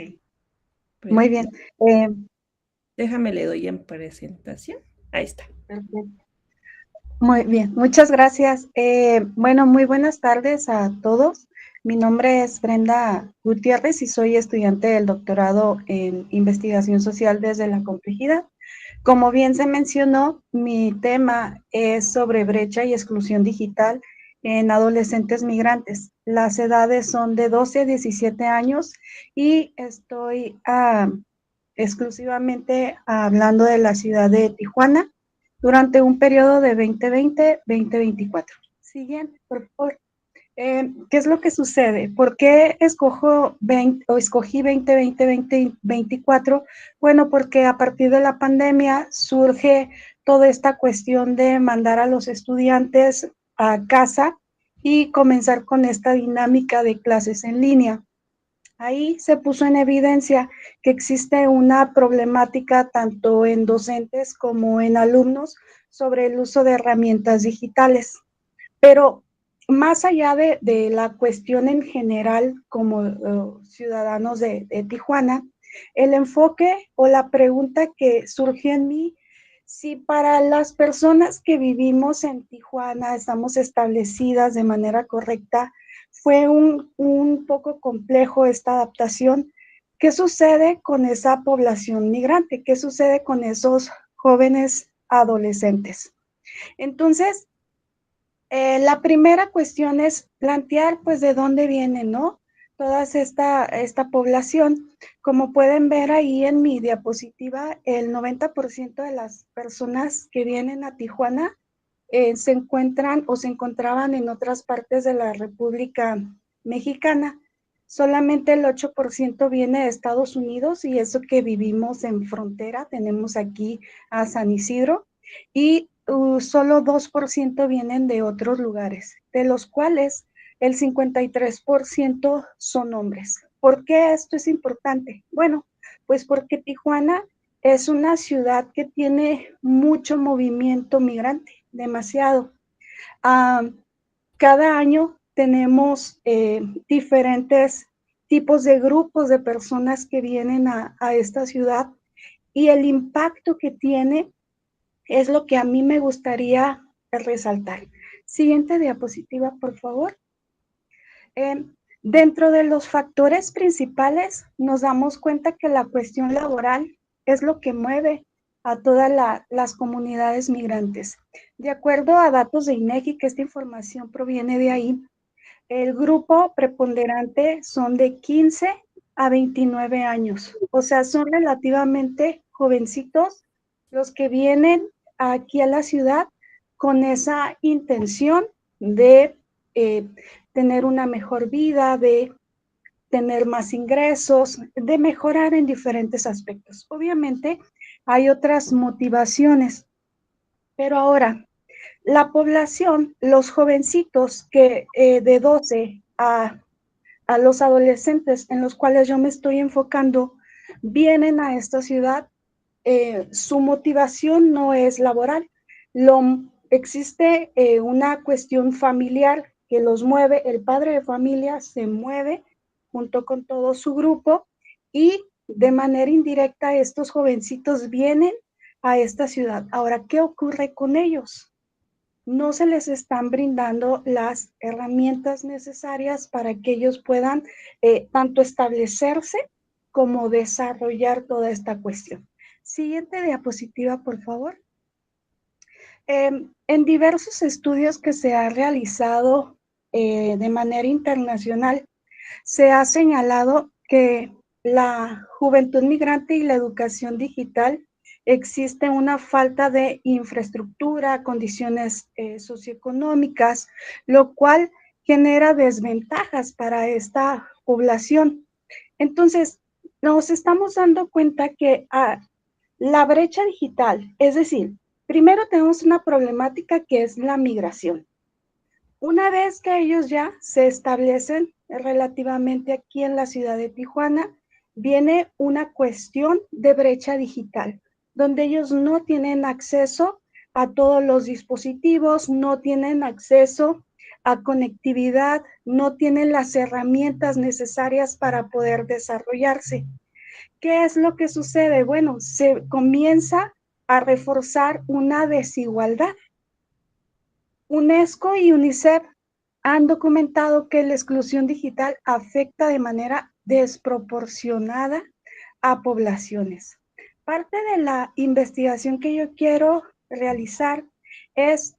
[SPEAKER 2] muy bien.
[SPEAKER 1] Déjame, le doy en presentación. Ahí está.
[SPEAKER 2] Perfecto. Muy bien, muchas gracias. Bueno, muy buenas tardes a todos. Mi nombre es Brenda Gutiérrez y soy estudiante del doctorado en investigación social desde la complejidad. Como bien se mencionó, mi tema es sobre brecha y exclusión digital en adolescentes migrantes. Las edades son de 12 a 17 años y estoy exclusivamente hablando de la ciudad de Tijuana durante un periodo de 2020-2024. Siguiente, por favor. ¿Qué es lo que sucede? ¿Por qué escogí 2020-2024? Bueno, porque a partir de la pandemia surge toda esta cuestión de mandar a los estudiantes a casa y comenzar con esta dinámica de clases en línea. Ahí se puso en evidencia que existe una problemática tanto en docentes como en alumnos sobre el uso de herramientas digitales. Pero más allá de la cuestión en general como ciudadanos de Tijuana, el enfoque o la pregunta que surgió en mí, si para las personas que vivimos en Tijuana estamos establecidas de manera correcta, fue un poco complejo esta adaptación. ¿Qué sucede con esa población migrante? ¿Qué sucede con esos jóvenes adolescentes? Entonces, la primera cuestión es plantear, pues, de dónde viene, ¿no? Toda esta población. Como pueden ver ahí en mi diapositiva, el 90% de las personas que vienen a Tijuana se encuentran o se encontraban en otras partes de la República Mexicana. Solamente el 8% viene de Estados Unidos y eso que vivimos en frontera, tenemos aquí a San Isidro, y solo 2% vienen de otros lugares, de los cuales el 53% son hombres. ¿Por qué esto es importante? Bueno, pues porque Tijuana es una ciudad que tiene mucho movimiento migrante, demasiado. Cada año tenemos diferentes tipos de grupos de personas que vienen a esta ciudad y el impacto que tiene es lo que a mí me gustaría resaltar. Siguiente diapositiva, por favor. Dentro de los factores principales, nos damos cuenta que la cuestión laboral es lo que mueve a todas las comunidades migrantes. De acuerdo a datos de INEGI, que esta información proviene de ahí, el grupo preponderante son de 15 a 29 años, o sea, son relativamente jovencitos los que vienen aquí a la ciudad con esa intención de tener una mejor vida, de tener más ingresos, de mejorar en diferentes aspectos. Obviamente hay otras motivaciones, pero ahora la población, los jovencitos que de 12 a a los adolescentes en los cuales yo me estoy enfocando vienen a esta ciudad, su motivación no es laboral. Existe una cuestión familiar que los mueve, el padre de familia se mueve junto con todo su grupo y de manera indirecta estos jovencitos vienen a esta ciudad. Ahora, ¿qué ocurre con ellos? No se les están brindando las herramientas necesarias para que ellos puedan tanto establecerse como desarrollar toda esta cuestión. Siguiente diapositiva, por favor. En diversos estudios que se ha realizado de manera internacional, se ha señalado que la juventud migrante y la educación digital existe una falta de infraestructura, condiciones socioeconómicas, lo cual genera desventajas para esta población. Entonces, nos estamos dando cuenta que la brecha digital, es decir, primero tenemos una problemática que es la migración. Una vez que ellos ya se establecen relativamente aquí en la ciudad de Tijuana, viene una cuestión de brecha digital, donde ellos no tienen acceso a todos los dispositivos, no tienen acceso a conectividad, no tienen las herramientas necesarias para poder desarrollarse. ¿Qué es lo que sucede? Bueno, se comienza a reforzar una desigualdad. UNESCO y UNICEF han documentado que la exclusión digital afecta de manera desproporcionada a poblaciones. Parte de la investigación que yo quiero realizar es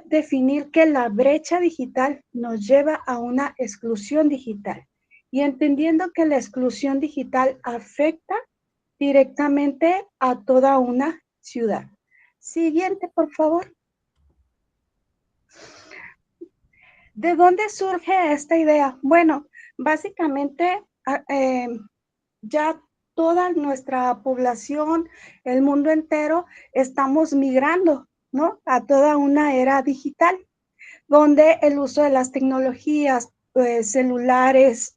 [SPEAKER 2] definir que la brecha digital nos lleva a una exclusión digital y entendiendo que la exclusión digital afecta directamente a toda una ciudad. Siguiente, por favor. ¿De dónde surge esta idea? Bueno, básicamente ya toda nuestra población, el mundo entero, estamos migrando, ¿no? A toda una era digital, donde el uso de las tecnologías, celulares,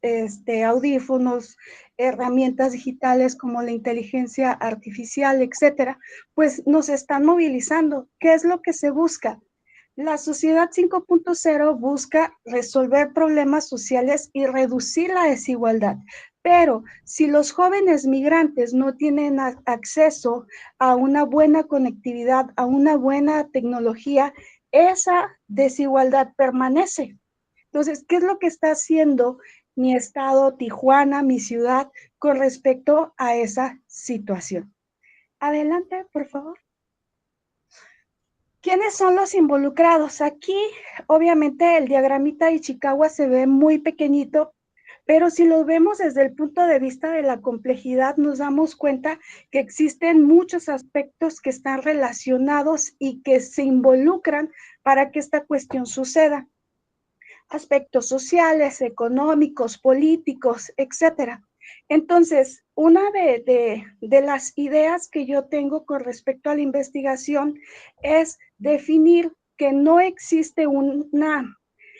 [SPEAKER 2] audífonos, herramientas digitales como la inteligencia artificial, etcétera, pues nos están movilizando. ¿Qué es lo que se busca? La sociedad 5.0 busca resolver problemas sociales y reducir la desigualdad. Pero si los jóvenes migrantes no tienen acceso a una buena conectividad, a una buena tecnología, esa desigualdad permanece. Entonces, ¿qué es lo que está haciendo mi estado, Tijuana, mi ciudad, con respecto a esa situación? Adelante, por favor. ¿Quiénes son los involucrados? Aquí, obviamente, el diagramita de Ichikawa se ve muy pequeñito, pero si lo vemos desde el punto de vista de la complejidad, nos damos cuenta que existen muchos aspectos que están relacionados y que se involucran para que esta cuestión suceda. Aspectos sociales, económicos, políticos, etcétera. Entonces, una de las ideas que yo tengo con respecto a la investigación es definir que no existe una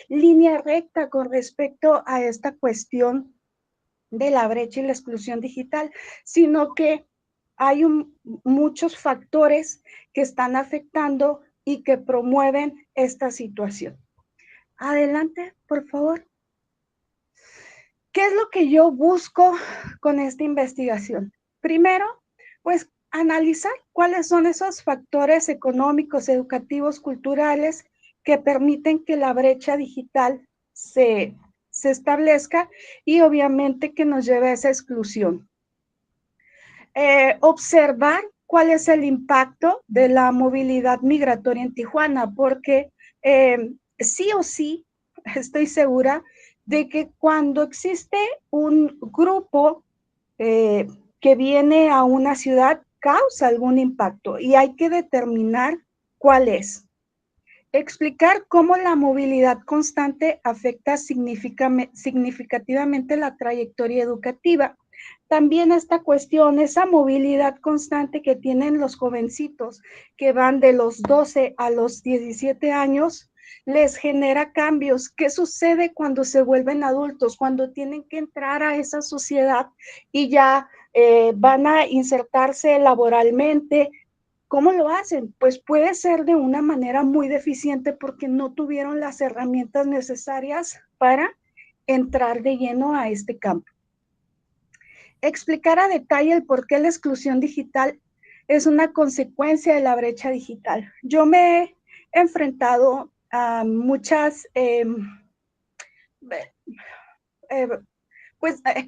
[SPEAKER 2] línea recta con respecto a esta cuestión de la brecha y la exclusión digital, sino que hay muchos factores que están afectando y que promueven esta situación. Adelante, por favor. ¿Qué es lo que yo busco con esta investigación? Primero, pues analizar cuáles son esos factores económicos, educativos, culturales que permiten que la brecha digital se establezca y obviamente que nos lleve a esa exclusión. Observar cuál es el impacto de la movilidad migratoria en Tijuana, porque sí o sí, estoy segura de que cuando existe un grupo que viene a una ciudad, causa algún impacto y hay que determinar cuál es. Explicar cómo la movilidad constante afecta significativamente la trayectoria educativa. También esta cuestión, esa movilidad constante que tienen los jovencitos que van de los 12 a los 17 años, les genera cambios. ¿Qué sucede cuando se vuelven adultos? Cuando tienen que entrar a esa sociedad y ya van a insertarse laboralmente. ¿Cómo lo hacen? Pues puede ser de una manera muy deficiente porque no tuvieron las herramientas necesarias para entrar de lleno a este campo. Explicar a detalle el por qué la exclusión digital es una consecuencia de la brecha digital. Yo me he enfrentado a muchas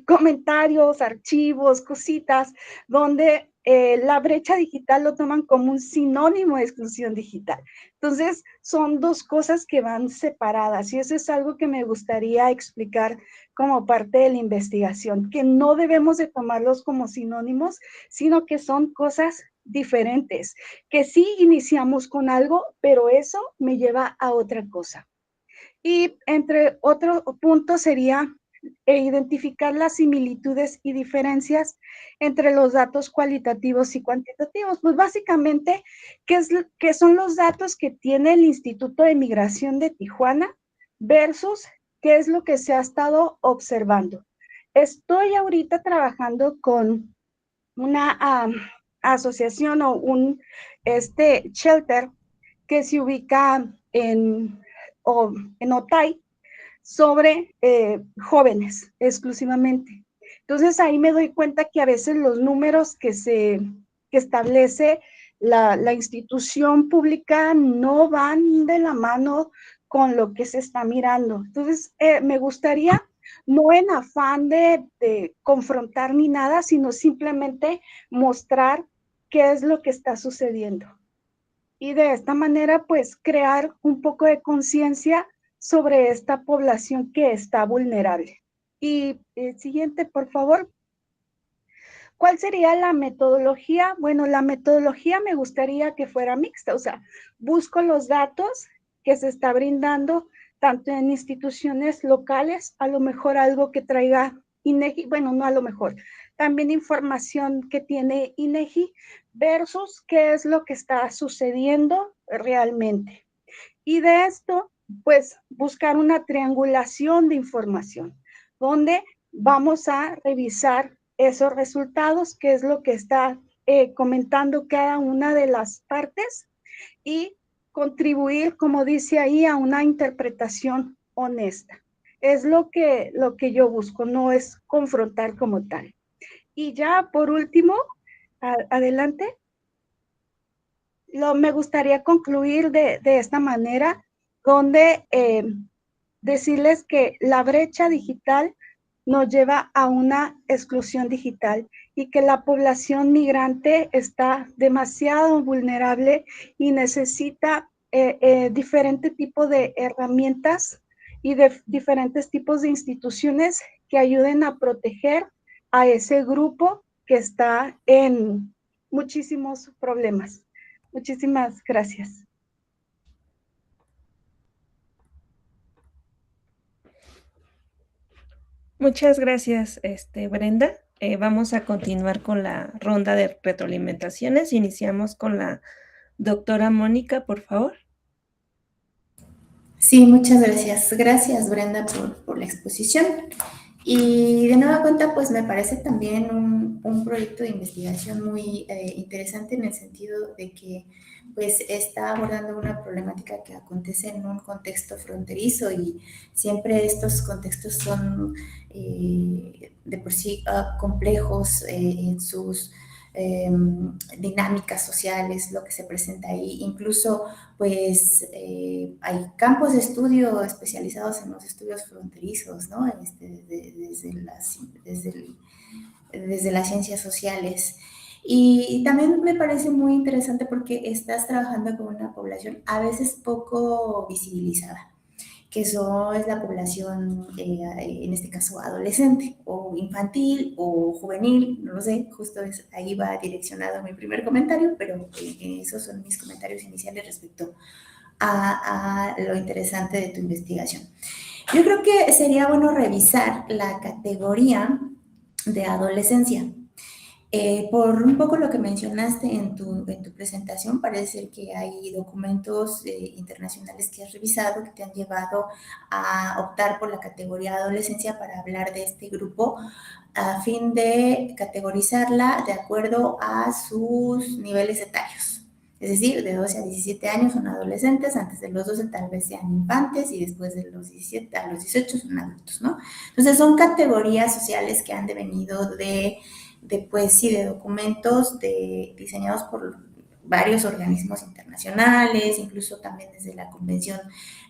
[SPEAKER 2] comentarios, archivos, cositas, donde la brecha digital lo toman como un sinónimo de exclusión digital. Entonces, son dos cosas que van separadas y eso es algo que me gustaría explicar como parte de la investigación, que no debemos de tomarlos como sinónimos, sino que son cosas diferentes, que sí iniciamos con algo, pero eso me lleva a otra cosa. Y entre otros puntos sería identificar las similitudes y diferencias entre los datos cualitativos y cuantitativos. Pues básicamente, ¿qué son los datos que tiene el Instituto de Migración de Tijuana versus qué es lo que se ha estado observando? Estoy ahorita trabajando con una asociación o un shelter que se ubica en Otay, sobre jóvenes exclusivamente. Entonces ahí me doy cuenta que a veces los números que establece la institución pública no van de la mano con lo que se está mirando. Entonces me gustaría, no en afán de confrontar ni nada, sino simplemente mostrar qué es lo que está sucediendo. Y de esta manera, pues, crear un poco de conciencia sobre esta población que está vulnerable. Y siguiente, por favor. ¿Cuál sería la metodología? Bueno, la metodología me gustaría que fuera mixta, o sea, busco los datos que se está brindando tanto en instituciones locales, a lo mejor algo que traiga INEGI, bueno, no a lo mejor, también información que tiene INEGI versus qué es lo que está sucediendo realmente. Y de esto, pues, buscar una triangulación de información, donde vamos a revisar esos resultados, qué es lo que está comentando cada una de las partes y contribuir, como dice ahí, a una interpretación honesta. Es lo que yo busco, no es confrontar como tal. Y ya por último, adelante. Me gustaría concluir de esta manera, donde decirles que la brecha digital nos lleva a una exclusión digital y que la población migrante está demasiado vulnerable y necesita diferentes tipos de herramientas y de diferentes tipos de instituciones que ayuden a proteger a ese grupo que está en muchísimos problemas. Muchísimas gracias.
[SPEAKER 1] Muchas gracias, Brenda. Vamos a continuar con la ronda de retroalimentaciones. Iniciamos con la doctora Mónica, por favor.
[SPEAKER 4] Sí, muchas gracias. Gracias, Brenda, por la exposición. Y de nueva cuenta, pues me parece también un proyecto de investigación muy interesante en el sentido de que pues está abordando una problemática que acontece en un contexto fronterizo y siempre estos contextos son de por sí complejos en sus dinámicas sociales, lo que se presenta ahí. Incluso pues hay campos de estudio especializados en los estudios fronterizos, ¿no? Desde las ciencias sociales. Y también me parece muy interesante porque estás trabajando con una población a veces poco visibilizada, que eso es la población, en este caso, adolescente o infantil o juvenil, no lo sé, justo ahí va direccionado mi primer comentario, pero esos son mis comentarios iniciales respecto a lo interesante de tu investigación. Yo creo que sería bueno revisar la categoría de adolescencia. Por un poco lo que mencionaste en tu presentación, parece ser que hay documentos internacionales que has revisado que te han llevado a optar por la categoría de adolescencia para hablar de este grupo a fin de categorizarla de acuerdo a sus niveles etarios. Es decir, de 12 a 17 años son adolescentes, antes de los 12 tal vez sean infantes y después de los 17 a los 18 son adultos, ¿no? Entonces son categorías sociales que han devenido de documentos diseñados por varios organismos internacionales, incluso también desde la Convención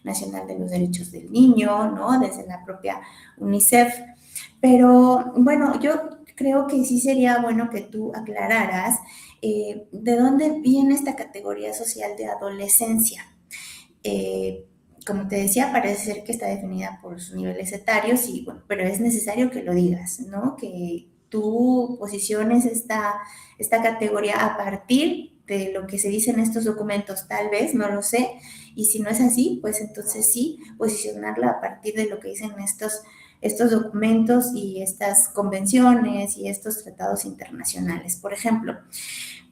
[SPEAKER 4] Nacional de los Derechos del Niño, ¿no? Desde la propia UNICEF. Pero bueno, yo creo que sí sería bueno que tú aclararas de dónde viene esta categoría social de adolescencia. Como te decía, parece ser que está definida por sus niveles etarios, y, bueno, pero es necesario que lo digas, ¿no? Que tú posiciones esta categoría a partir de lo que se dice en estos documentos, tal vez, no lo sé, y si no es así, pues entonces sí, posicionarla a partir de lo que dicen estos documentos y estas convenciones y estos tratados internacionales, por ejemplo.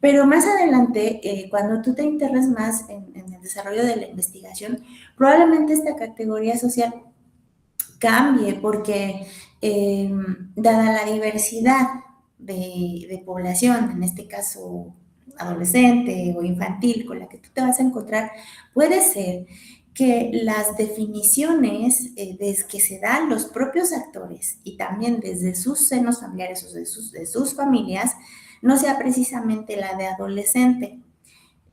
[SPEAKER 4] Pero más adelante, cuando tú te internes más en el desarrollo de la investigación, probablemente esta categoría social cambie porque dada la diversidad de población, en este caso adolescente o infantil, con la que tú te vas a encontrar, puede ser que las definiciones que se dan los propios actores y también desde sus senos familiares o de sus familias no sea precisamente la de adolescente,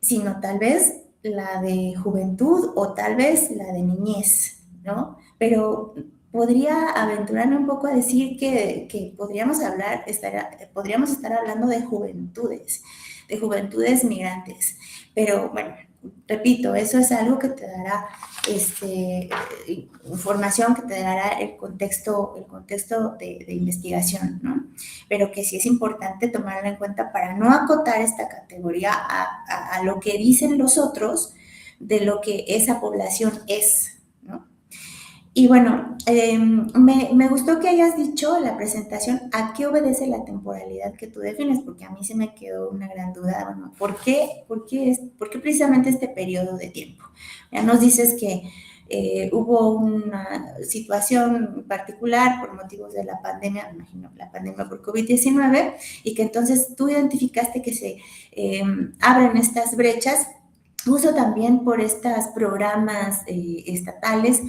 [SPEAKER 4] sino tal vez la de juventud o tal vez la de niñez, ¿no? Pero podría aventurarme un poco a decir que podríamos estar hablando de juventudes migrantes. Pero bueno, repito, eso es algo que te dará información que te dará el contexto de investigación, ¿no? Pero que sí es importante tomarla en cuenta para no acotar esta categoría a lo que dicen los otros de lo que esa población es, ¿no? Y bueno, me gustó que hayas dicho en la presentación a qué obedece la temporalidad que tú defines, porque a mí se me quedó una gran duda, bueno, ¿por qué precisamente este periodo de tiempo? Ya nos dices que hubo una situación particular por motivos de la pandemia, me imagino la pandemia por COVID-19, y que entonces tú identificaste que se abren estas brechas, justo también por estos programas estatales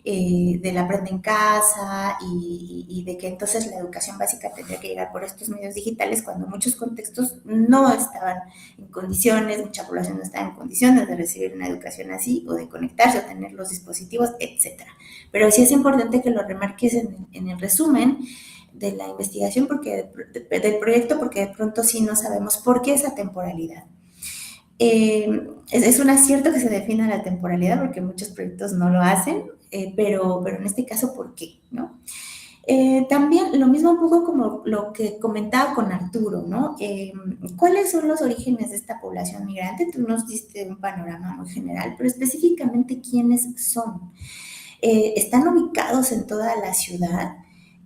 [SPEAKER 4] del aprende en casa y de que entonces la educación básica tendría que llegar por estos medios digitales cuando muchos contextos no estaban en condiciones, mucha población no estaba en condiciones de recibir una educación así o de conectarse o tener los dispositivos, etcétera. Pero sí es importante que lo remarques en el resumen de la investigación del proyecto, porque de pronto sí no sabemos por qué esa temporalidad. Es un acierto que se defina la temporalidad porque muchos proyectos no lo hacen, pero en este caso, ¿por qué? ¿No? También lo mismo un poco como lo que comentaba con Arturo, ¿no? ¿Cuáles son los orígenes de esta población migrante? Tú nos diste un panorama muy general, pero específicamente, ¿quiénes son? ¿Están ubicados en toda la ciudad?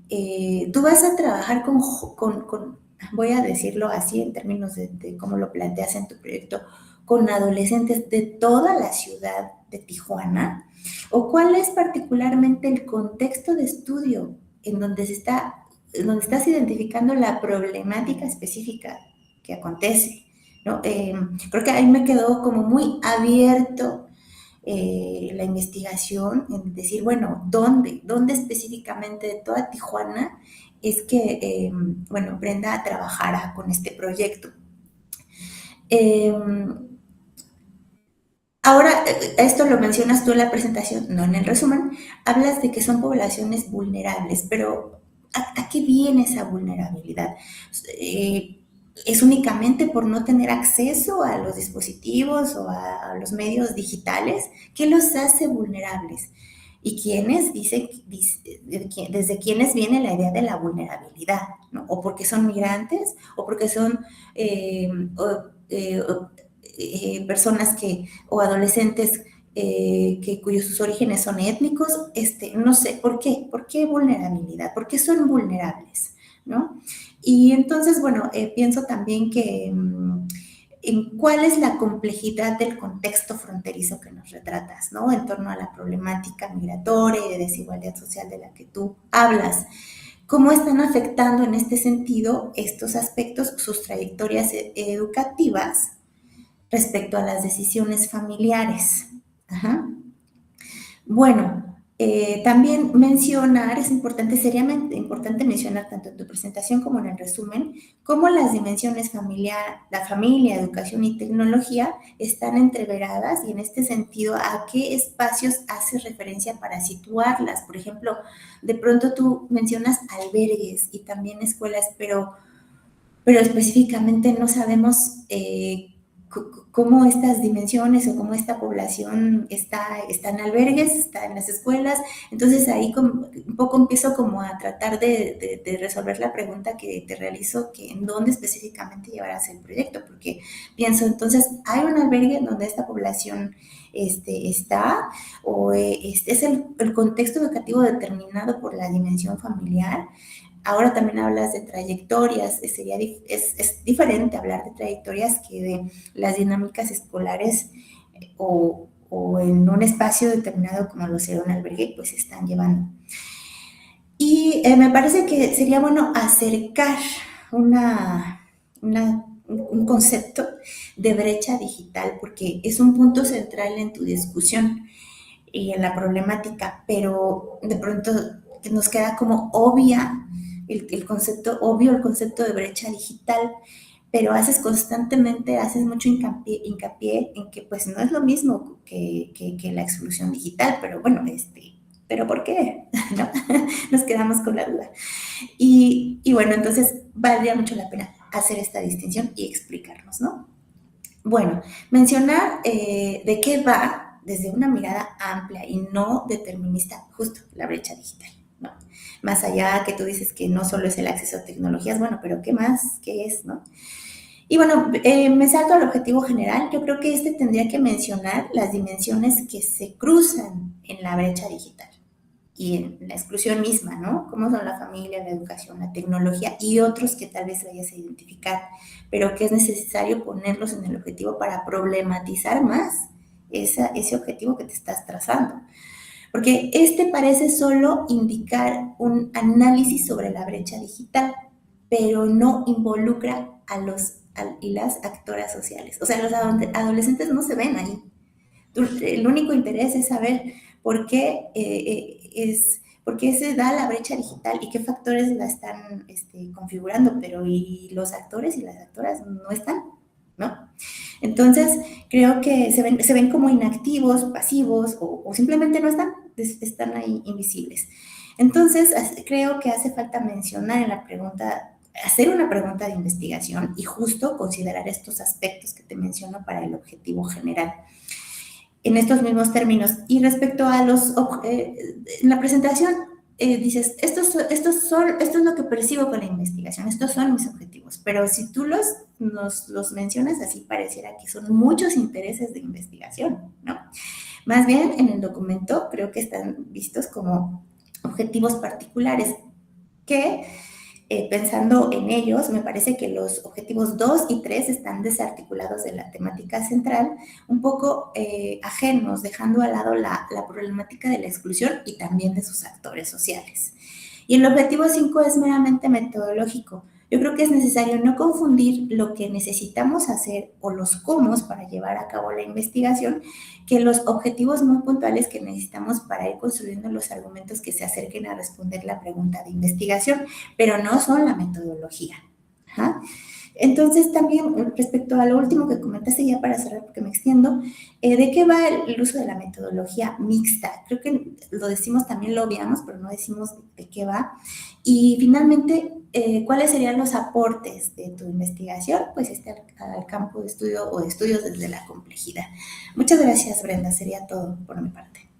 [SPEAKER 4] Tú vas a trabajar con, voy a decirlo así en términos de cómo lo planteas en tu proyecto, con adolescentes de toda la ciudad de Tijuana, o cuál es particularmente el contexto de estudio en donde estás identificando la problemática específica que acontece, ¿no? Creo que ahí me quedó como muy abierto la investigación en decir, bueno, ¿dónde específicamente de toda Tijuana es que, bueno, Brenda trabajara con este proyecto? Ahora, esto lo mencionas tú en la presentación, no en el resumen, hablas de que son poblaciones vulnerables, pero ¿a qué viene esa vulnerabilidad? ¿Es únicamente por no tener acceso a los dispositivos o a los medios digitales? ¿Qué los hace vulnerables? ¿Y quiénes desde quiénes viene la idea de la vulnerabilidad? ¿No? ¿O porque son migrantes? ¿O porque son personas o adolescentes cuyos sus orígenes son étnicos? No sé, ¿por qué? ¿Por qué vulnerabilidad? ¿Por qué son vulnerables? ¿No? Y entonces, bueno, pienso también que en cuál es la complejidad del contexto fronterizo que nos retratas, ¿no? En torno a la problemática migratoria y de desigualdad social de la que tú hablas. ¿Cómo están afectando en este sentido estos aspectos sus trayectorias educativas respecto a las decisiones familiares? Ajá. Bueno, también mencionar, sería importante mencionar tanto en tu presentación como en el resumen, cómo las dimensiones familiar, la familia, educación y tecnología están entreveradas y en este sentido a qué espacios hace referencia para situarlas. Por ejemplo, de pronto tú mencionas albergues y también escuelas, pero específicamente no sabemos cómo estas dimensiones o cómo esta población está en albergues, está en las escuelas. Entonces ahí un poco empiezo como a tratar de resolver la pregunta que te realizo, que en dónde específicamente llevarás el proyecto, porque pienso, entonces, ¿hay un albergue en donde esta población está? ¿O es el contexto educativo determinado por la dimensión familiar? Ahora también hablas de trayectorias, es diferente hablar de trayectorias que de las dinámicas escolares o en un espacio determinado como lo sea un albergue, pues se están llevando. Y me parece que sería bueno acercar un concepto de brecha digital, porque es un punto central en tu discusión y en la problemática, pero de pronto nos queda como obvio el concepto de brecha digital, pero haces mucho hincapié en que pues no es lo mismo que la exclusión digital, pero bueno, ¿pero por qué? ¿No? Nos quedamos con la duda. Y bueno, entonces valdría mucho la pena hacer esta distinción y explicarnos, ¿no? Bueno, mencionar de qué va desde una mirada amplia y no determinista, justo la brecha digital, ¿no? Más allá que tú dices que no solo es el acceso a tecnologías, bueno, pero ¿qué más? ¿Qué es, no? Y bueno, me salto al objetivo general. Yo creo que tendría que mencionar las dimensiones que se cruzan en la brecha digital y en la exclusión misma, ¿no? Cómo son la familia, la educación, la tecnología y otros que tal vez vayas a identificar, pero que es necesario ponerlos en el objetivo para problematizar más ese objetivo que te estás trazando. Porque parece solo indicar un análisis sobre la brecha digital, pero no involucra a las actoras sociales. O sea, los adolescentes no se ven ahí. El único interés es saber por qué se da la brecha digital y qué factores la están configurando, pero y los actores y las actoras no están, ¿no? Entonces, creo que se ven como inactivos, pasivos o simplemente no están ahí invisibles. Entonces, creo que hace falta mencionar en la pregunta, hacer una pregunta de investigación y justo considerar estos aspectos que te menciono para el objetivo general. En estos mismos términos. Y respecto a en la presentación, dices, esto es lo que percibo con la investigación, estos son mis objetivos, pero si tú los mencionas así, pareciera que son muchos intereses de investigación, ¿no? Más bien, en el documento creo que están vistos como objetivos particulares que, pensando en ellos, me parece que los objetivos 2 y 3 están desarticulados de la temática central, un poco ajenos, dejando al lado la problemática de la exclusión y también de sus actores sociales. Y el objetivo 5 es meramente metodológico. Yo creo que es necesario no confundir lo que necesitamos hacer o los cómo para llevar a cabo la investigación, que los objetivos muy puntuales que necesitamos para ir construyendo los argumentos que se acerquen a responder la pregunta de investigación, pero no son la metodología. Ajá. Entonces, también respecto a lo último que comentaste, ya para cerrar porque me extiendo, ¿de qué va el uso de la metodología mixta? Creo que lo decimos, también lo obviamos, pero no decimos de qué va. Y finalmente, ¿cuáles serían los aportes de tu investigación? Pues al campo de estudio o de estudios desde la complejidad. Muchas gracias, Brenda. Sería todo por mi parte.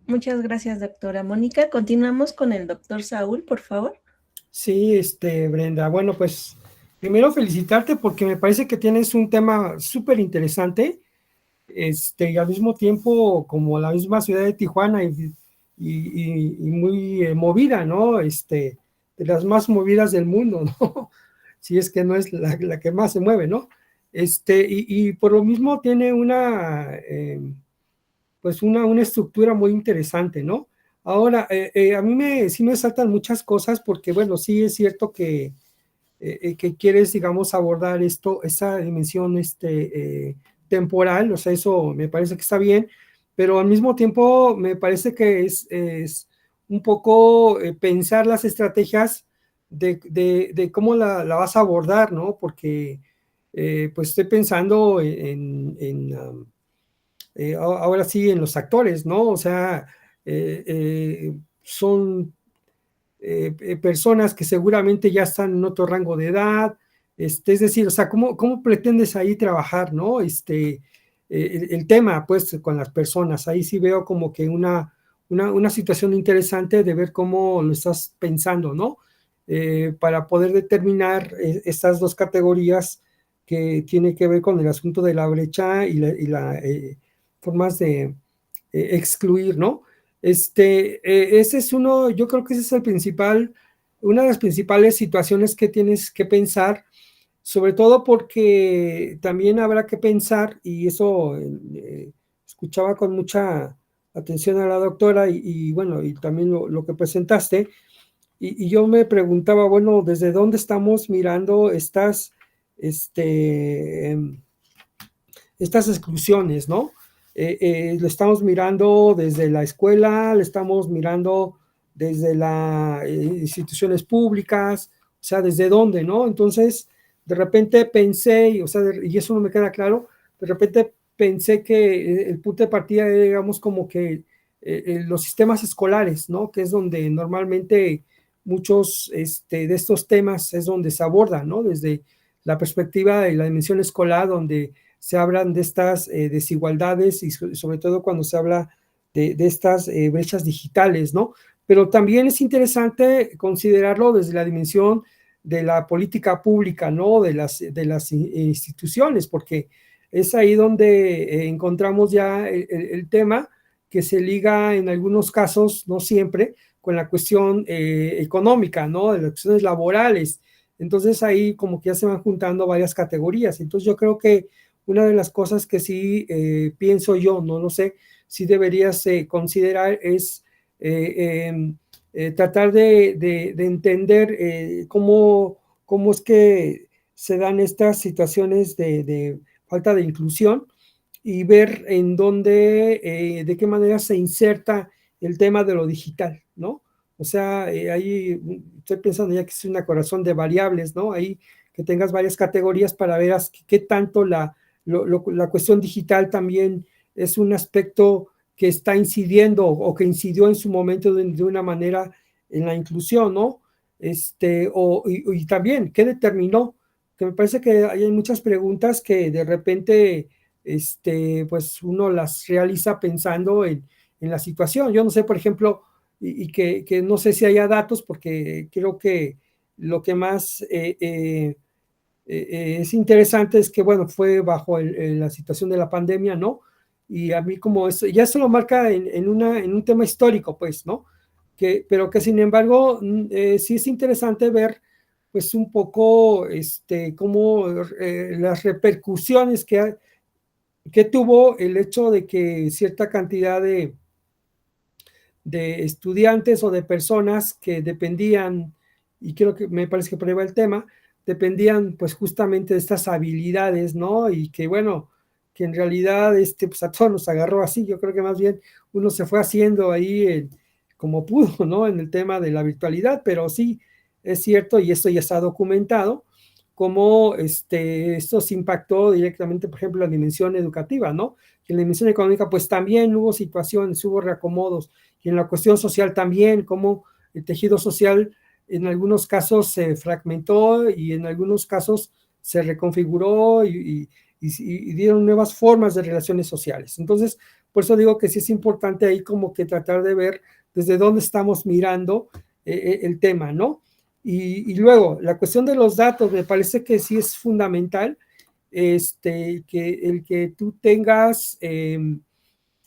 [SPEAKER 1] Muchas gracias, doctora Mónica. Continuamos con el doctor Saúl, por favor.
[SPEAKER 5] Sí, Brenda. Bueno, pues primero felicitarte porque me parece que tienes un tema súper interesante, y al mismo tiempo como la misma ciudad de Tijuana y y muy movida, ¿no? De las más movidas del mundo, ¿no? Si es que no es la que más se mueve, ¿no? Y por lo mismo tiene pues una estructura muy interesante, ¿no? Ahora, a mí sí me saltan muchas cosas porque, bueno, sí es cierto que quieres, digamos, abordar esa dimensión temporal, o sea, eso me parece que está bien, pero al mismo tiempo me parece que es un poco pensar las estrategias de cómo la vas a abordar, ¿no? Porque pues estoy pensando ahora sí en los actores, ¿no? O sea, son personas que seguramente ya están en otro rango de edad, es decir, o sea, ¿cómo pretendes ahí trabajar, ¿no? El tema, pues, con las personas, ahí sí veo como que una situación interesante de ver cómo lo estás pensando, ¿no? Para poder determinar estas dos categorías que tiene que ver con el asunto de la brecha y la formas de excluir, ¿no? Ese es yo creo que ese es una de las principales situaciones que tienes que pensar, sobre todo porque también habrá que pensar, y eso escuchaba con mucha atención a la doctora y bueno, y también lo que presentaste, y yo me preguntaba, bueno, ¿desde dónde estamos mirando este, estas exclusiones, ¿no? Lo estamos mirando desde la escuela, lo estamos mirando desde las instituciones públicas, o sea, ¿desde dónde, no? Entonces, de repente pensé, o sea, y eso no me queda claro, de repente pensé que el punto de partida era, digamos, como que los sistemas escolares, ¿no? Que es donde normalmente muchos de estos temas es donde se abordan, ¿no? Desde la perspectiva de la dimensión escolar, donde se hablan de estas desigualdades y sobre todo cuando se habla de estas brechas digitales, ¿no? Pero también es interesante considerarlo desde la dimensión de la política pública, ¿no? De las instituciones, porque es ahí donde encontramos ya el tema que se liga en algunos casos, no siempre, con la cuestión económica, ¿no? De las cuestiones laborales. Entonces ahí como que ya se van juntando varias categorías. Entonces yo creo que una de las cosas que sí pienso yo, no lo sé, sí deberías considerar es tratar de entender cómo es que se dan estas situaciones de falta de inclusión y ver en dónde, de qué manera se inserta el tema de lo digital, ¿no? O sea, ahí estoy pensando ya que es una corazón de variables, ¿no? Ahí que tengas varias categorías para ver qué tanto la cuestión digital también es un aspecto que está incidiendo o que incidió en su momento de una manera en la inclusión, ¿no? Y también, ¿qué determinó? Que me parece que hay muchas preguntas que de repente, pues uno las realiza pensando en la situación. Yo no sé, por ejemplo, y que no sé si haya datos, porque creo que lo que más es interesante es que, bueno, fue bajo la situación de la pandemia, ¿no? Y a mí como eso, ya se lo marca en un tema histórico, pues, ¿no? Pero que sin embargo, sí es interesante ver, pues, un poco, cómo las repercusiones que tuvo el hecho de que cierta cantidad de estudiantes o de personas que dependían, y creo que me parece que por ahí va el tema, dependían pues justamente de estas habilidades, ¿no? Y que bueno, que en realidad pues a todos nos agarró así, yo creo que más bien uno se fue haciendo ahí como pudo, ¿no? En el tema de la virtualidad, pero sí, es cierto, y esto ya está documentado, cómo esto se impactó directamente, por ejemplo, la dimensión educativa, ¿no? En la dimensión económica, pues también hubo situaciones, hubo reacomodos, y en la cuestión social también, cómo el tejido social en algunos casos se fragmentó y en algunos casos se reconfiguró y dieron nuevas formas de relaciones sociales. Entonces, por eso digo que sí es importante ahí como que tratar de ver desde dónde estamos mirando el tema, ¿no? Y luego, la cuestión de los datos me parece que sí es fundamental, que el que tú tengas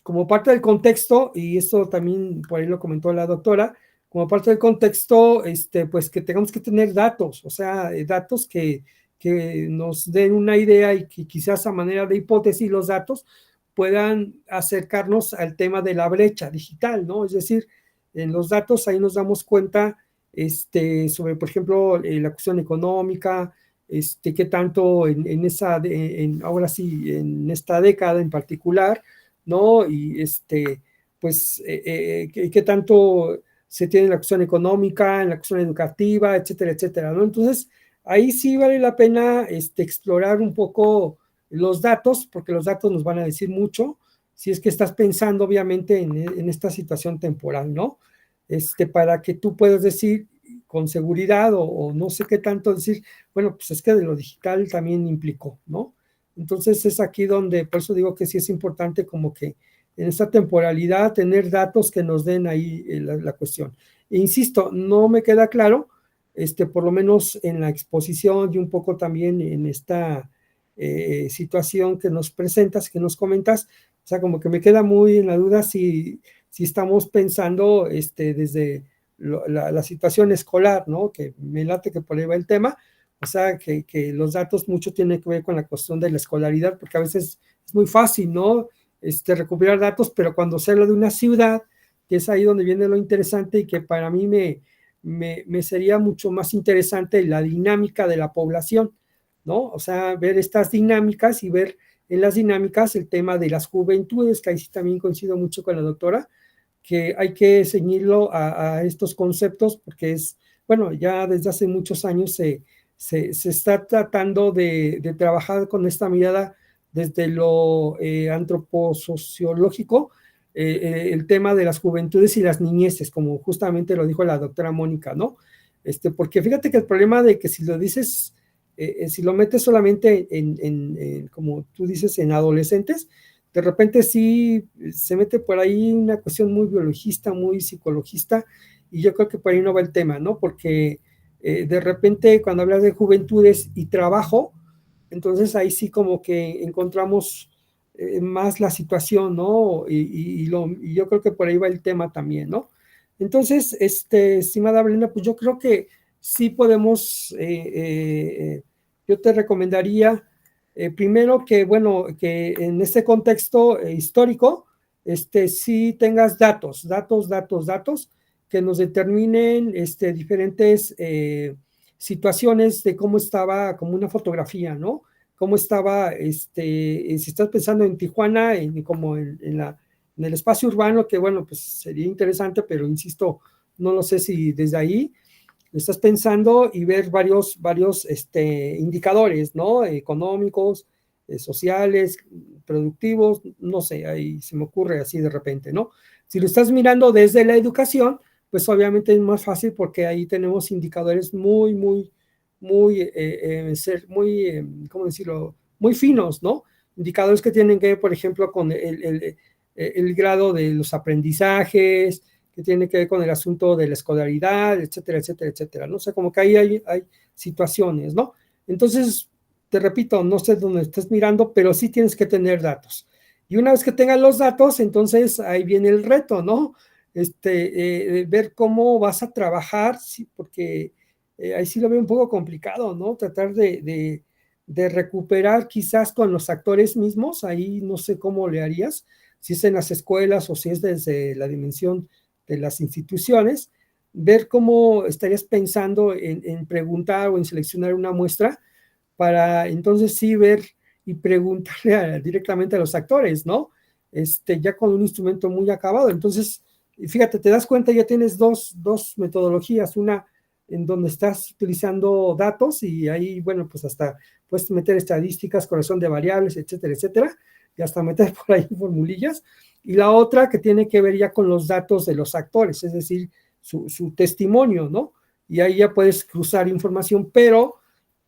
[SPEAKER 5] como parte del contexto, y esto también por ahí lo comentó la doctora, como parte del contexto, pues que tengamos que tener datos, o sea, datos que nos den una idea y que quizás a manera de hipótesis los datos puedan acercarnos al tema de la brecha digital, ¿no? Es decir, en los datos ahí nos damos cuenta sobre, por ejemplo, la cuestión económica, qué tanto ahora sí, en esta década en particular, ¿no? Y pues, qué tanto se tiene en la cuestión económica, en la cuestión educativa, etcétera, etcétera, ¿no? Entonces, ahí sí vale la pena explorar un poco los datos, porque los datos nos van a decir mucho, si es que estás pensando obviamente en esta situación temporal, ¿no? Para que tú puedas decir con seguridad o no sé qué tanto decir, bueno, pues es que de lo digital también implicó, ¿no? Entonces es aquí donde, por eso digo que sí es importante como que en esta temporalidad tener datos que nos den ahí la cuestión. E insisto, no me queda claro, por lo menos en la exposición y un poco también en esta situación que nos presentas, que nos comentas, o sea, como que me queda muy en la duda si estamos pensando desde la situación escolar, ¿no? Que me late que por ahí va el tema, o sea, que los datos mucho tienen que ver con la cuestión de la escolaridad, porque a veces es muy fácil, ¿no? Recuperar datos, pero cuando se habla de una ciudad, que es ahí donde viene lo interesante y que para mí me sería mucho más interesante la dinámica de la población, ¿no? O sea, ver estas dinámicas y ver en las dinámicas el tema de las juventudes, que ahí sí también coincido mucho con la doctora, que hay que ceñirlo a estos conceptos porque es, bueno, ya desde hace muchos años se está tratando de trabajar con esta mirada desde lo antroposociológico, el tema de las juventudes y las niñeces, como justamente lo dijo la doctora Mónica, ¿no? Porque fíjate que el problema de que si lo dices, si lo metes solamente como tú dices, en adolescentes, de repente sí se mete por ahí una cuestión muy biologista, muy psicologista, y yo creo que por ahí no va el tema, ¿no? Porque de repente cuando hablas de juventudes y trabajo, entonces ahí sí como que encontramos más la situación, ¿no? Y yo creo que por ahí va el tema también, ¿no? Entonces, estimada Brenda, pues yo creo que sí podemos, yo te recomendaría primero que, bueno, que en este contexto histórico, sí tengas datos que nos determinen diferentes situaciones de cómo estaba, como una fotografía, ¿no? Cómo estaba, si estás pensando en Tijuana, como en el espacio urbano, que bueno, pues sería interesante, pero insisto, no lo sé si desde ahí estás pensando y ver varios indicadores, ¿no? Económicos, sociales, productivos, no sé, ahí se me ocurre así de repente, ¿no? Si lo estás mirando desde la educación, pues obviamente es más fácil porque ahí tenemos indicadores ¿cómo decirlo? Muy finos, ¿no? Indicadores que tienen que ver, por ejemplo, con el grado de los aprendizajes, que tiene que ver con el asunto de la escolaridad, etcétera, etcétera, etcétera, ¿no? O sea, como que ahí hay situaciones, ¿no? Entonces, te repito, no sé dónde estés mirando, pero sí tienes que tener datos. Y una vez que tengas los datos, entonces ahí viene el reto, ¿no? Ver cómo vas a trabajar, sí, porque ahí sí lo veo un poco complicado, ¿no? Tratar de recuperar quizás con los actores mismos, ahí no sé cómo le harías, si es en las escuelas o si es desde la dimensión de las instituciones, ver cómo estarías pensando en preguntar o en seleccionar una muestra para entonces sí ver y preguntarle directamente a los actores, ¿no? Ya con un instrumento muy acabado. Entonces, fíjate, te das cuenta, ya tienes dos metodologías, una en donde estás utilizando datos y ahí, bueno, pues hasta puedes meter estadísticas, corrección de variables, etcétera, etcétera, y hasta meter por ahí formulillas, y la otra que tiene que ver ya con los datos de los actores, es decir, su testimonio, ¿no? Y ahí ya puedes cruzar información, pero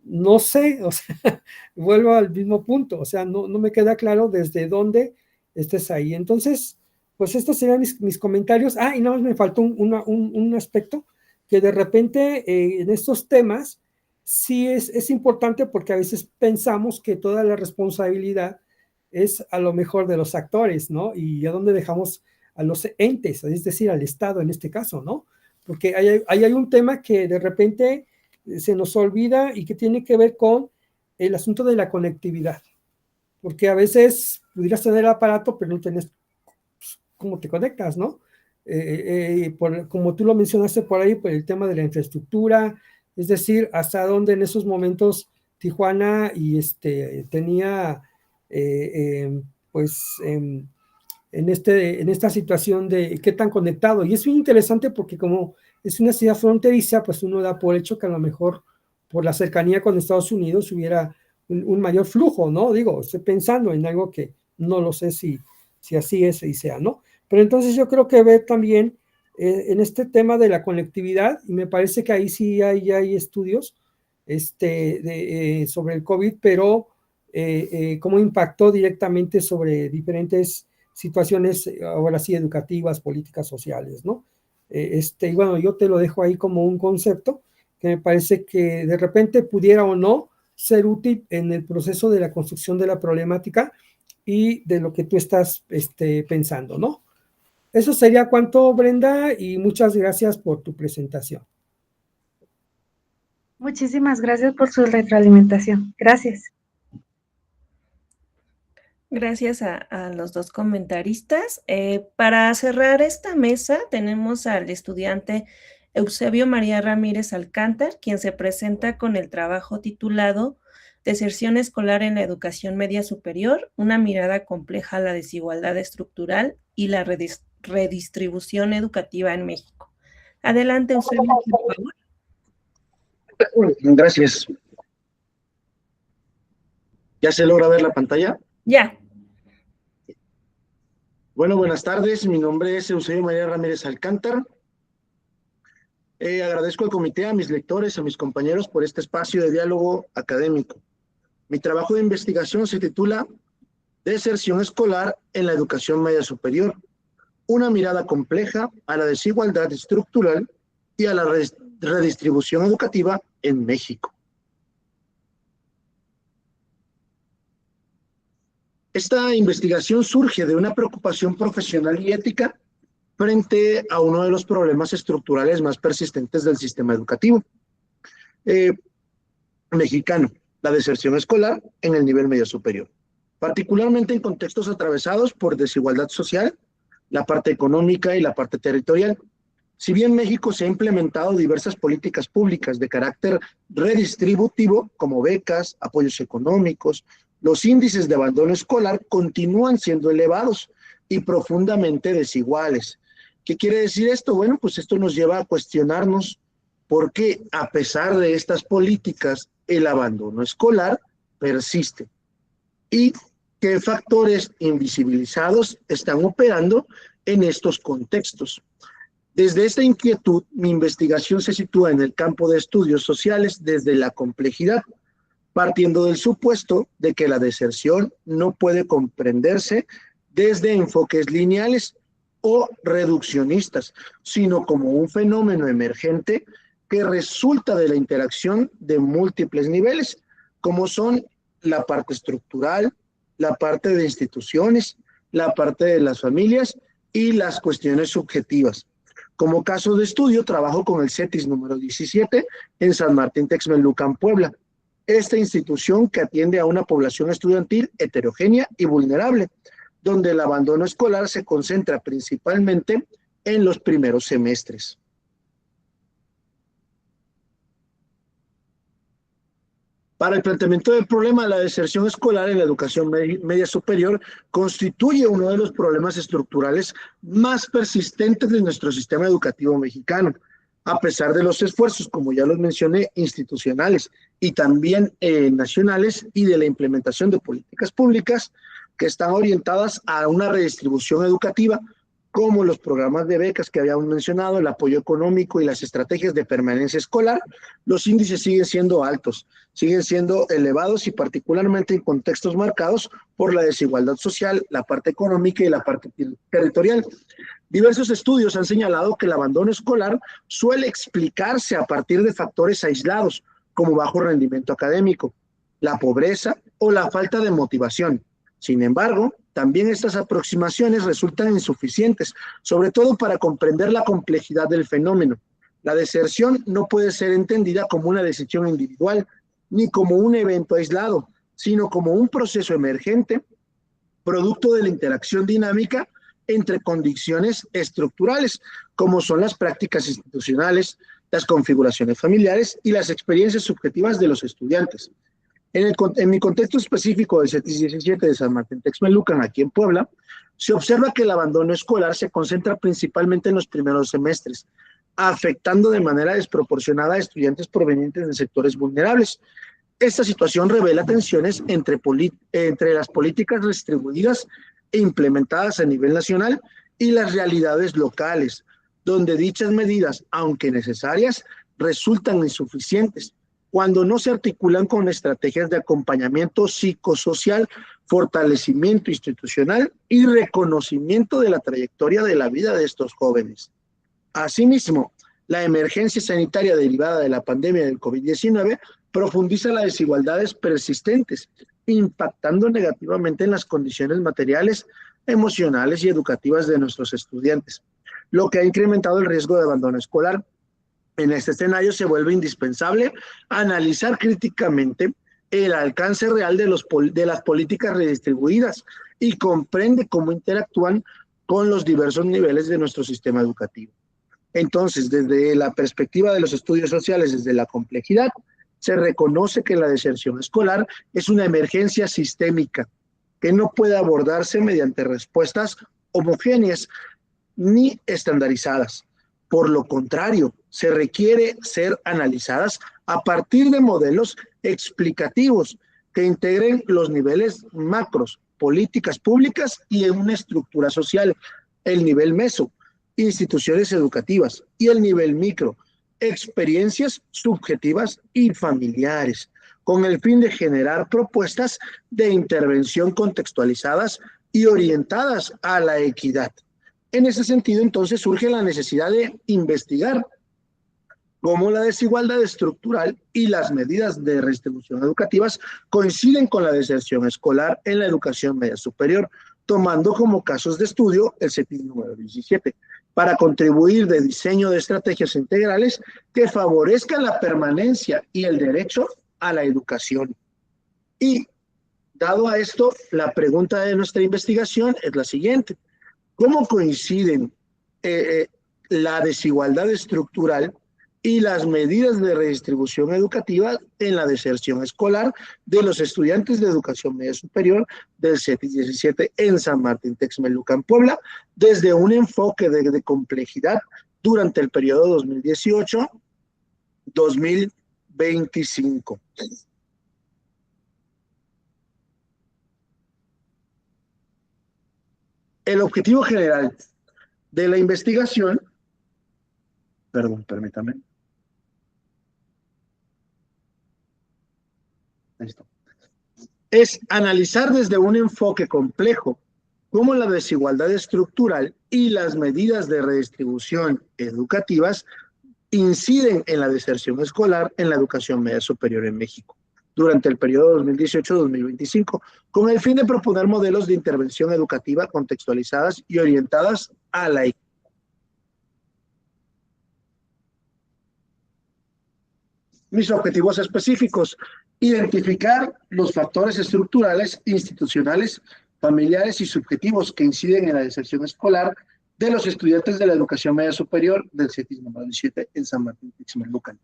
[SPEAKER 5] no sé, o sea, vuelvo al mismo punto, o sea, no me queda claro desde dónde estés ahí. Entonces, pues estos serían mis comentarios. Ah, y nada más me faltó un aspecto que de repente en estos temas sí es importante porque a veces pensamos que toda la responsabilidad es a lo mejor de los actores, ¿no? Y a dónde dejamos a los entes, es decir, al Estado en este caso, ¿no? Porque hay un tema que de repente se nos olvida y que tiene que ver con el asunto de la conectividad, porque a veces pudieras tener el aparato, pero no tenés cómo te conectas, ¿no? Como tú lo mencionaste por ahí, por el tema de la infraestructura, es decir, hasta dónde en esos momentos Tijuana tenía, pues, en esta situación de qué tan conectado. Y es muy interesante porque como es una ciudad fronteriza, pues uno da por hecho que a lo mejor por la cercanía con Estados Unidos hubiera un mayor flujo, ¿no? Digo, estoy pensando en algo que no lo sé si así es y sea, ¿no? Pero entonces yo creo que ver también en este tema de la conectividad, y me parece que ahí sí hay estudios sobre el COVID, pero cómo impactó directamente sobre diferentes situaciones, ahora sí, educativas, políticas, sociales, ¿no? Y bueno, yo te lo dejo ahí como un concepto que me parece que de repente pudiera o no ser útil en el proceso de la construcción de la problemática y de lo que tú estás pensando, ¿no? Eso sería cuanto, Brenda, y muchas gracias por tu presentación.
[SPEAKER 2] Muchísimas gracias por su retroalimentación. Gracias.
[SPEAKER 1] Gracias a los dos comentaristas. Para cerrar esta mesa, tenemos al estudiante Eusebio María Ramírez Alcántar, quien se presenta con el trabajo titulado Deserción escolar en la educación media superior, una mirada compleja a la desigualdad estructural y la redistribución educativa en México. Adelante, Eusebio, por favor.
[SPEAKER 6] Gracias. ¿Ya se logra ver la pantalla?
[SPEAKER 1] Ya.
[SPEAKER 6] Bueno, buenas tardes. Mi nombre es Eusebio María Ramírez Alcántar. Agradezco al comité, a mis lectores, a mis compañeros por este espacio de diálogo académico. Mi trabajo de investigación se titula Deserción escolar en la educación media superior, una mirada compleja a la desigualdad estructural y a la redistribución educativa en México. Esta investigación surge de una preocupación profesional y ética frente a uno de los problemas estructurales más persistentes del sistema educativo mexicano, la deserción escolar en el nivel medio superior, particularmente en contextos atravesados por desigualdad social, la parte económica y la parte territorial. Si bien México se ha implementado diversas políticas públicas de carácter redistributivo, como becas, apoyos económicos, los índices de abandono escolar continúan siendo elevados y profundamente desiguales. ¿Qué quiere decir esto? Bueno, pues esto nos lleva a cuestionarnos por qué, a pesar de estas políticas, el abandono escolar persiste y qué factores invisibilizados están operando en estos contextos. Desde esta inquietud, mi investigación se sitúa en el campo de estudios sociales desde la complejidad, partiendo del supuesto de que la deserción no puede comprenderse desde enfoques lineales o reduccionistas, sino como un fenómeno emergente que resulta de la interacción de múltiples niveles, como son la parte estructural, la parte de instituciones, la parte de las familias y las cuestiones subjetivas. Como caso de estudio, trabajo con el CETIS número 17 en San Martín Texmelucan, Puebla. Esta institución que atiende a una población estudiantil heterogénea y vulnerable, donde el abandono escolar se concentra principalmente en los primeros semestres. Para el planteamiento del problema, la deserción escolar en la educación media superior constituye uno de los problemas estructurales más persistentes de nuestro sistema educativo mexicano, a pesar de los esfuerzos, como ya los mencioné, institucionales y también nacionales, y de la implementación de políticas públicas que están orientadas a una redistribución educativa, como los programas de becas que habíamos mencionado, el apoyo económico y las estrategias de permanencia escolar. Los índices siguen siendo altos, siguen siendo elevados y particularmente en contextos marcados por la desigualdad social, la parte económica y la parte territorial. Diversos estudios han señalado que el abandono escolar suele explicarse a partir de factores aislados, como bajo rendimiento académico, la pobreza o la falta de motivación. Sin embargo, también estas aproximaciones resultan insuficientes, sobre todo para comprender la complejidad del fenómeno. La deserción no puede ser entendida como una decisión individual, ni como un evento aislado, sino como un proceso emergente, producto de la interacción dinámica entre condiciones estructurales, como son las prácticas institucionales, las configuraciones familiares y las experiencias subjetivas de los estudiantes. En mi contexto específico del CETIS 17 de San Martín Texmelucan, aquí en Puebla, se observa que el abandono escolar se concentra principalmente en los primeros semestres, afectando de manera desproporcionada a estudiantes provenientes de sectores vulnerables. Esta situación revela tensiones entre las políticas distribuidas e implementadas a nivel nacional y las realidades locales, donde dichas medidas, aunque necesarias, resultan insuficientes cuando no se articulan con estrategias de acompañamiento psicosocial, fortalecimiento institucional y reconocimiento de la trayectoria de la vida de estos jóvenes. Asimismo, la emergencia sanitaria derivada de la pandemia del COVID-19 profundiza las desigualdades persistentes, impactando negativamente en las condiciones materiales, emocionales y educativas de nuestros estudiantes, lo que ha incrementado el riesgo de abandono escolar. En este escenario se vuelve indispensable analizar críticamente el alcance real de las políticas redistribuidas y comprende cómo interactúan con los diversos niveles de nuestro sistema educativo. Entonces, desde la perspectiva de los estudios sociales, desde la complejidad, se reconoce que la deserción escolar es una emergencia sistémica que no puede abordarse mediante respuestas homogéneas ni estandarizadas. Por lo contrario, se requiere ser analizadas a partir de modelos explicativos que integren los niveles macros, políticas públicas y en una estructura social, el nivel meso, instituciones educativas, y el nivel micro, experiencias subjetivas y familiares, con el fin de generar propuestas de intervención contextualizadas y orientadas a la equidad. En ese sentido, entonces, surge la necesidad de investigar cómo la desigualdad estructural y las medidas de redistribución educativas coinciden con la deserción escolar en la educación media superior, tomando como casos de estudio el CETIS número 17, para contribuir de diseño de estrategias integrales que favorezcan la permanencia y el derecho a la educación. Y, dado a esto, la pregunta de nuestra investigación es la siguiente: ¿cómo coinciden la desigualdad estructural y las medidas de redistribución educativa en la deserción escolar de los estudiantes de educación media superior del CETIS 17 en San Martín Texmelucan, Puebla, desde un enfoque de complejidad durante el periodo 2018-2025? El objetivo general de la investigación, permítame. Listo. Es analizar desde un enfoque complejo cómo la desigualdad estructural y las medidas de redistribución educativas inciden en la deserción escolar en la educación media superior en México durante el periodo 2018-2025, con el fin de proponer modelos de intervención educativa contextualizadas y orientadas a la equidad. Mis objetivos específicos: identificar los factores estructurales, institucionales, familiares y subjetivos que inciden en la deserción escolar de los estudiantes de la educación media superior del CETIS número 17 en San Martín Texmelucan.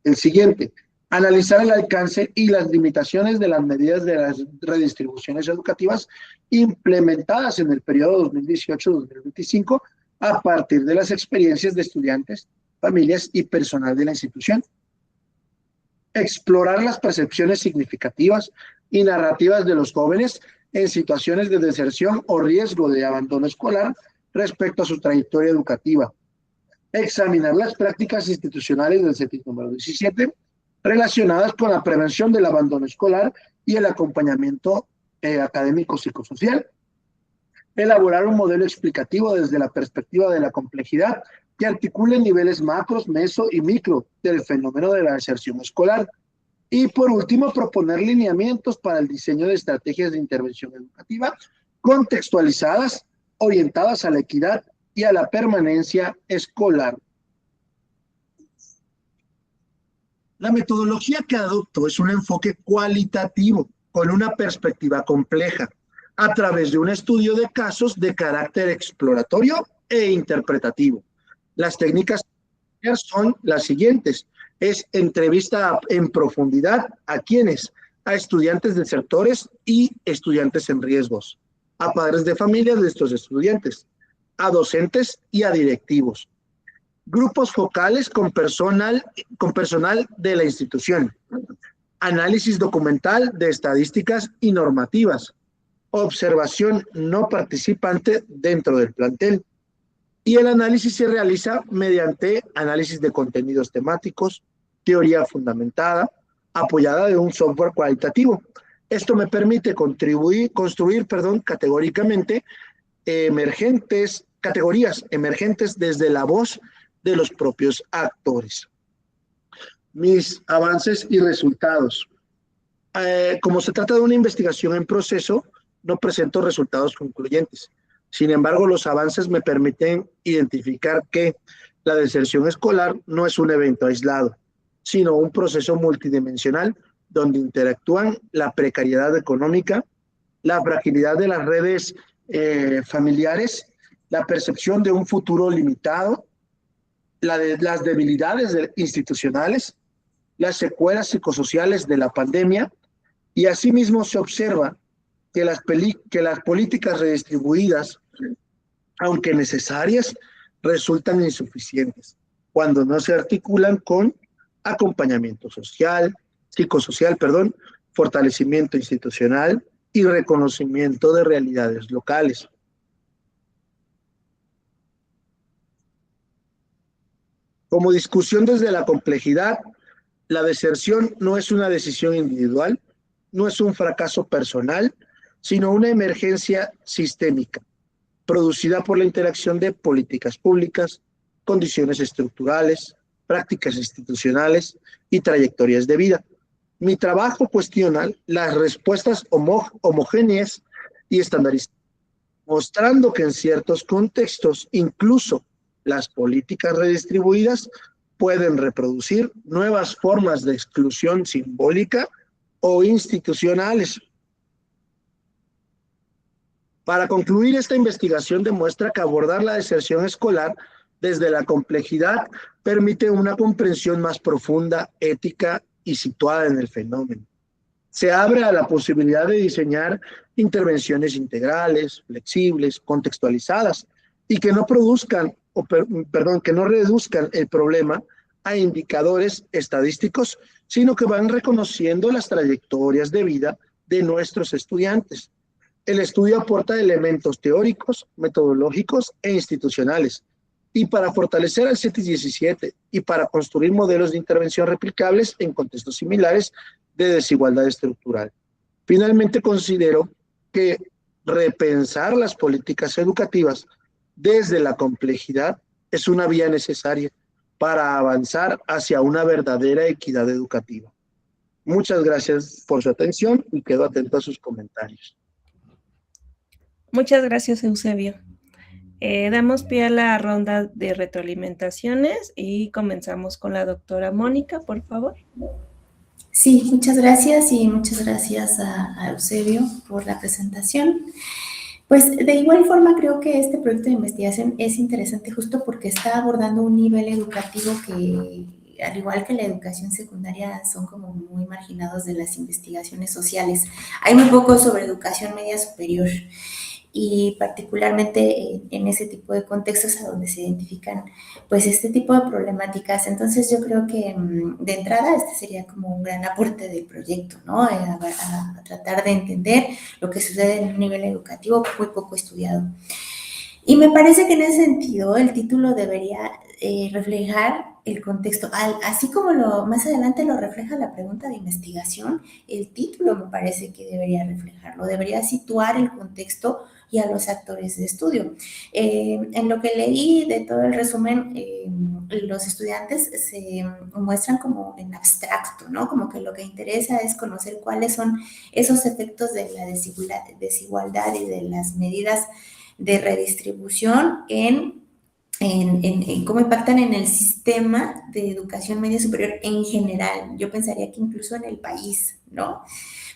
[SPEAKER 6] El siguiente: analizar el alcance y las limitaciones de las medidas de las redistribuciones educativas implementadas en el periodo 2018-2025 a partir de las experiencias de estudiantes, familias y personal de la institución. Explorar las percepciones significativas y narrativas de los jóvenes en situaciones de deserción o riesgo de abandono escolar respecto a su trayectoria educativa. Examinar las prácticas institucionales del CETIS número 17 relacionadas con la prevención del abandono escolar y el acompañamiento académico psicosocial. Elaborar un modelo explicativo desde la perspectiva de la complejidad que articule niveles macros, meso y micro del fenómeno de la deserción escolar. Y por último, proponer lineamientos para el diseño de estrategias de intervención educativa contextualizadas, orientadas a la equidad y a la permanencia escolar. La metodología que adopto es un enfoque cualitativo con una perspectiva compleja a través de un estudio de casos de carácter exploratorio e interpretativo. Las técnicas son las siguientes. Es entrevista en profundidad a quienes, a estudiantes de sectores y estudiantes en riesgos, a padres de familia de estos estudiantes, a docentes y a directivos. Grupos focales con personal de la institución. Análisis documental de estadísticas y normativas. Observación no participante dentro del plantel. Y el análisis se realiza mediante análisis de contenidos temáticos, teoría fundamentada, apoyada de un software cualitativo. Esto me permite construir categóricamente categorías emergentes desde la voz de los propios actores. Mis avances y resultados. Como se trata de una investigación en proceso, no presento resultados concluyentes. Sin embargo, los avances me permiten identificar que la deserción escolar no es un evento aislado, sino un proceso multidimensional donde interactúan la precariedad económica, la fragilidad de las redes familiares, la percepción de un futuro limitado, las debilidades institucionales, las secuelas psicosociales de la pandemia, y asimismo se observa que las políticas redistribuidas, aunque necesarias, resultan insuficientes cuando no se articulan con acompañamiento psicosocial, fortalecimiento institucional y reconocimiento de realidades locales. Como discusión desde la complejidad, la deserción no es una decisión individual, no es un fracaso personal, sino una emergencia sistémica, producida por la interacción de políticas públicas, condiciones estructurales, prácticas institucionales y trayectorias de vida. Mi trabajo cuestiona las respuestas homogéneas y estandarizadas, mostrando que en ciertos contextos, incluso las políticas redistribuidas pueden reproducir nuevas formas de exclusión simbólica o institucionales. Para concluir, esta investigación demuestra que abordar la deserción escolar desde la complejidad permite una comprensión más profunda, ética y situada en el fenómeno. Se abre a la posibilidad de diseñar intervenciones integrales, flexibles, contextualizadas y que no reduzcan el problema a indicadores estadísticos, sino que van reconociendo las trayectorias de vida de nuestros estudiantes. El estudio aporta elementos teóricos, metodológicos e institucionales. Y para fortalecer al CETIS 17 y para construir modelos de intervención replicables en contextos similares de desigualdad estructural. Finalmente, considero que repensar las políticas educativas desde la complejidad es una vía necesaria para avanzar hacia una verdadera equidad educativa. Muchas gracias por su atención y quedo atento a sus comentarios.
[SPEAKER 1] Muchas gracias, Eusebio. Damos pie a la ronda de retroalimentaciones y comenzamos con la doctora Mónica, por favor.
[SPEAKER 4] Sí, muchas gracias y muchas gracias a Eusebio por la presentación. Pues de igual forma creo que este proyecto de investigación es interesante justo porque está abordando un nivel educativo que, al igual que la educación secundaria, son como muy marginados de las investigaciones sociales. Hay muy poco sobre educación media superior y particularmente en ese tipo de contextos a donde se identifican pues este tipo de problemáticas. Entonces yo creo que de entrada este sería como un gran aporte del proyecto, ¿no? A tratar de entender lo que sucede en un nivel educativo muy poco estudiado. Y me parece que en ese sentido el título debería reflejar el contexto, así como más adelante lo refleja la pregunta de investigación, el título me parece que debería reflejarlo, debería situar el contexto y a los actores de estudio. En lo que leí de todo el resumen, los estudiantes se muestran como en abstracto, ¿no? Como que lo que interesa es conocer cuáles son esos efectos de la desigualdad y de las medidas de redistribución en cómo impactan en el sistema de educación media superior en general. Yo pensaría que incluso en el país, ¿no?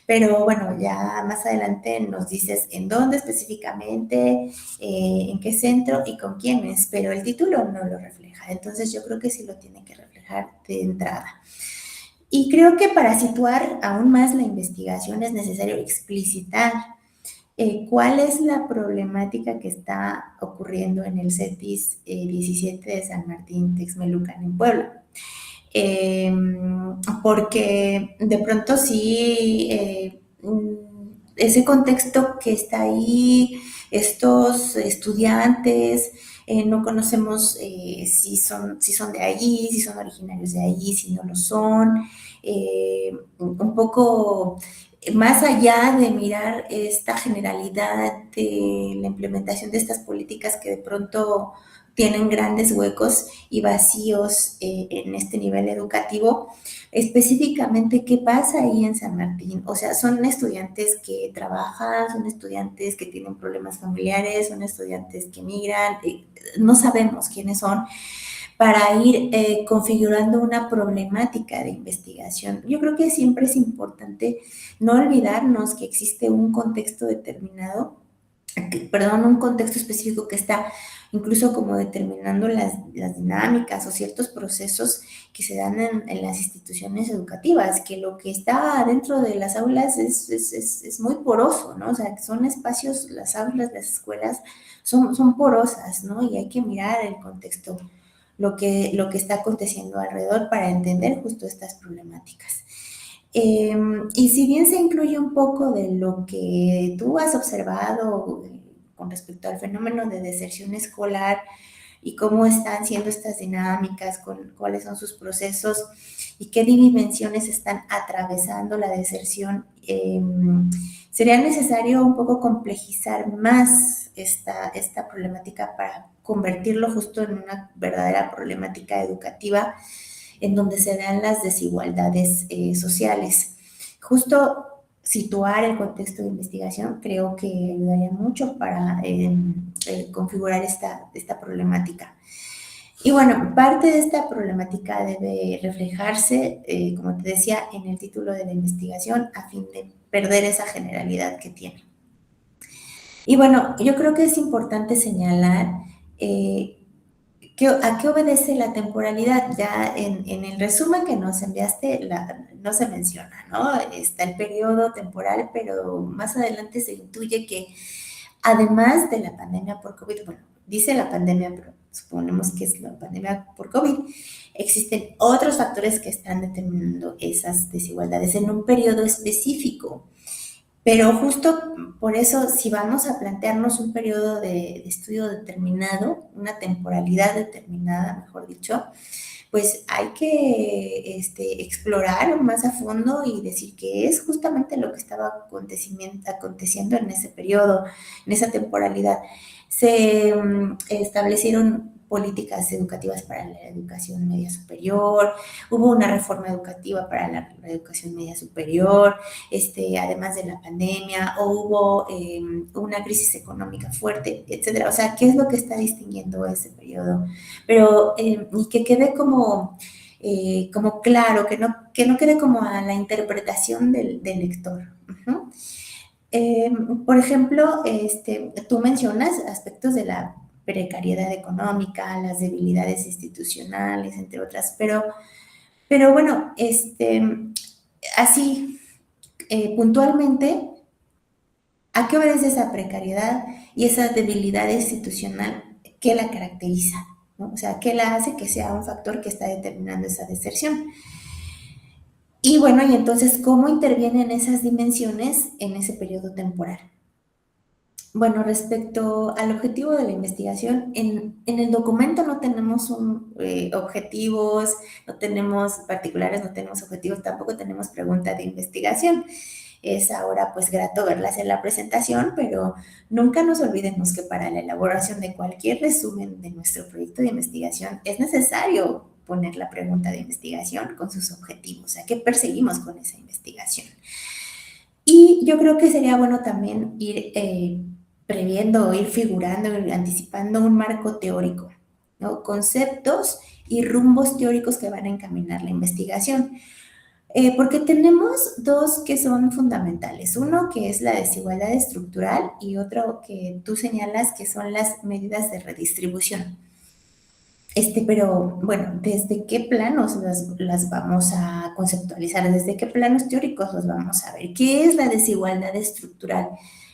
[SPEAKER 4] Pero bueno, ya más adelante nos dices en dónde específicamente, en qué centro y con quiénes, pero el título no lo refleja. Entonces yo creo que sí lo tiene que reflejar de entrada. Y creo que para situar aún más la investigación es necesario explicitar cuál es la problemática que está ocurriendo en el CETIS 17 de San Martín Texmelucan en Puebla. Porque de pronto sí, ese contexto que está ahí, estos estudiantes, no conocemos si son de allí, si son originarios de allí, si no lo son, un poco más allá de mirar esta generalidad de la implementación de estas políticas que de pronto tienen grandes huecos y vacíos en este nivel educativo, específicamente qué pasa ahí en San Martín. O sea, son estudiantes que trabajan, son estudiantes que tienen problemas familiares, son estudiantes que migran, no sabemos quiénes son, para ir configurando una problemática de investigación. Yo creo que siempre es importante no olvidarnos que existe un contexto determinado, un contexto específico que está incluso como determinando las dinámicas o ciertos procesos que se dan en las instituciones educativas, que lo que está dentro de las aulas es muy poroso, ¿no? O sea, que son espacios, las aulas, las escuelas son porosas, ¿no? Y hay que mirar el contexto, lo que está aconteciendo alrededor para entender justo estas problemáticas. Y si bien se incluye un poco de lo que tú has observado con respecto al fenómeno de deserción escolar y cómo están siendo estas dinámicas, cuáles son sus procesos y qué dimensiones están atravesando la deserción, sería necesario un poco complejizar más esta problemática para convertirlo justo en una verdadera problemática educativa en donde se vean las desigualdades sociales. Justo situar el contexto de investigación creo que ayudaría mucho para configurar esta problemática. Y bueno, parte de esta problemática debe reflejarse, como te decía, en el título de la investigación a fin de perder esa generalidad que tiene. Y bueno, yo creo que es importante señalar ¿a qué obedece la temporalidad? Ya en el resumen que nos enviaste no se menciona, ¿no? Está el periodo temporal, pero más adelante se intuye que además de la pandemia por COVID, bueno, dice la pandemia, pero suponemos que es la pandemia por COVID, existen otros factores que están determinando esas desigualdades en un periodo específico. Pero justo por eso, si vamos a plantearnos un periodo de estudio determinado, una temporalidad determinada, mejor dicho, pues hay que explorar más a fondo y decir qué es justamente lo que estaba aconteciendo en ese periodo, en esa temporalidad. Se establecieron políticas educativas para la educación media superior, hubo una reforma educativa para la educación media superior, además de la pandemia, o hubo una crisis económica fuerte, etcétera. O sea, ¿qué es lo que está distinguiendo ese periodo? Pero, y que quede como claro, que no quede como a la interpretación del lector. Uh-huh. Por ejemplo, tú mencionas aspectos de la precariedad económica, las debilidades institucionales, entre otras, pero bueno, así puntualmente, ¿a qué obedece esa precariedad y esa debilidad institucional que la caracteriza? ¿No? O sea, ¿qué la hace que sea un factor que está determinando esa deserción? Y bueno, y entonces, ¿cómo intervienen esas dimensiones en ese periodo temporal? Bueno, respecto al objetivo de la investigación, en el documento no tenemos objetivos, no tenemos particulares, no tenemos objetivos, tampoco tenemos pregunta de investigación. Es ahora pues grato verlas en la presentación, pero nunca nos olvidemos que para la elaboración de cualquier resumen de nuestro proyecto de investigación es necesario poner la pregunta de investigación con sus objetivos, o sea, ¿qué perseguimos con esa investigación? Y yo creo que sería bueno también ir previendo, ir figurando, ir anticipando un marco teórico, ¿no? Conceptos y rumbos teóricos que van a encaminar la investigación. Porque tenemos dos que son fundamentales. Uno que es la desigualdad estructural y otro que tú señalas que son las medidas de redistribución. Pero bueno, ¿desde qué planos las vamos a conceptualizar? ¿Desde qué planos teóricos los vamos a ver? ¿Qué es la desigualdad estructural?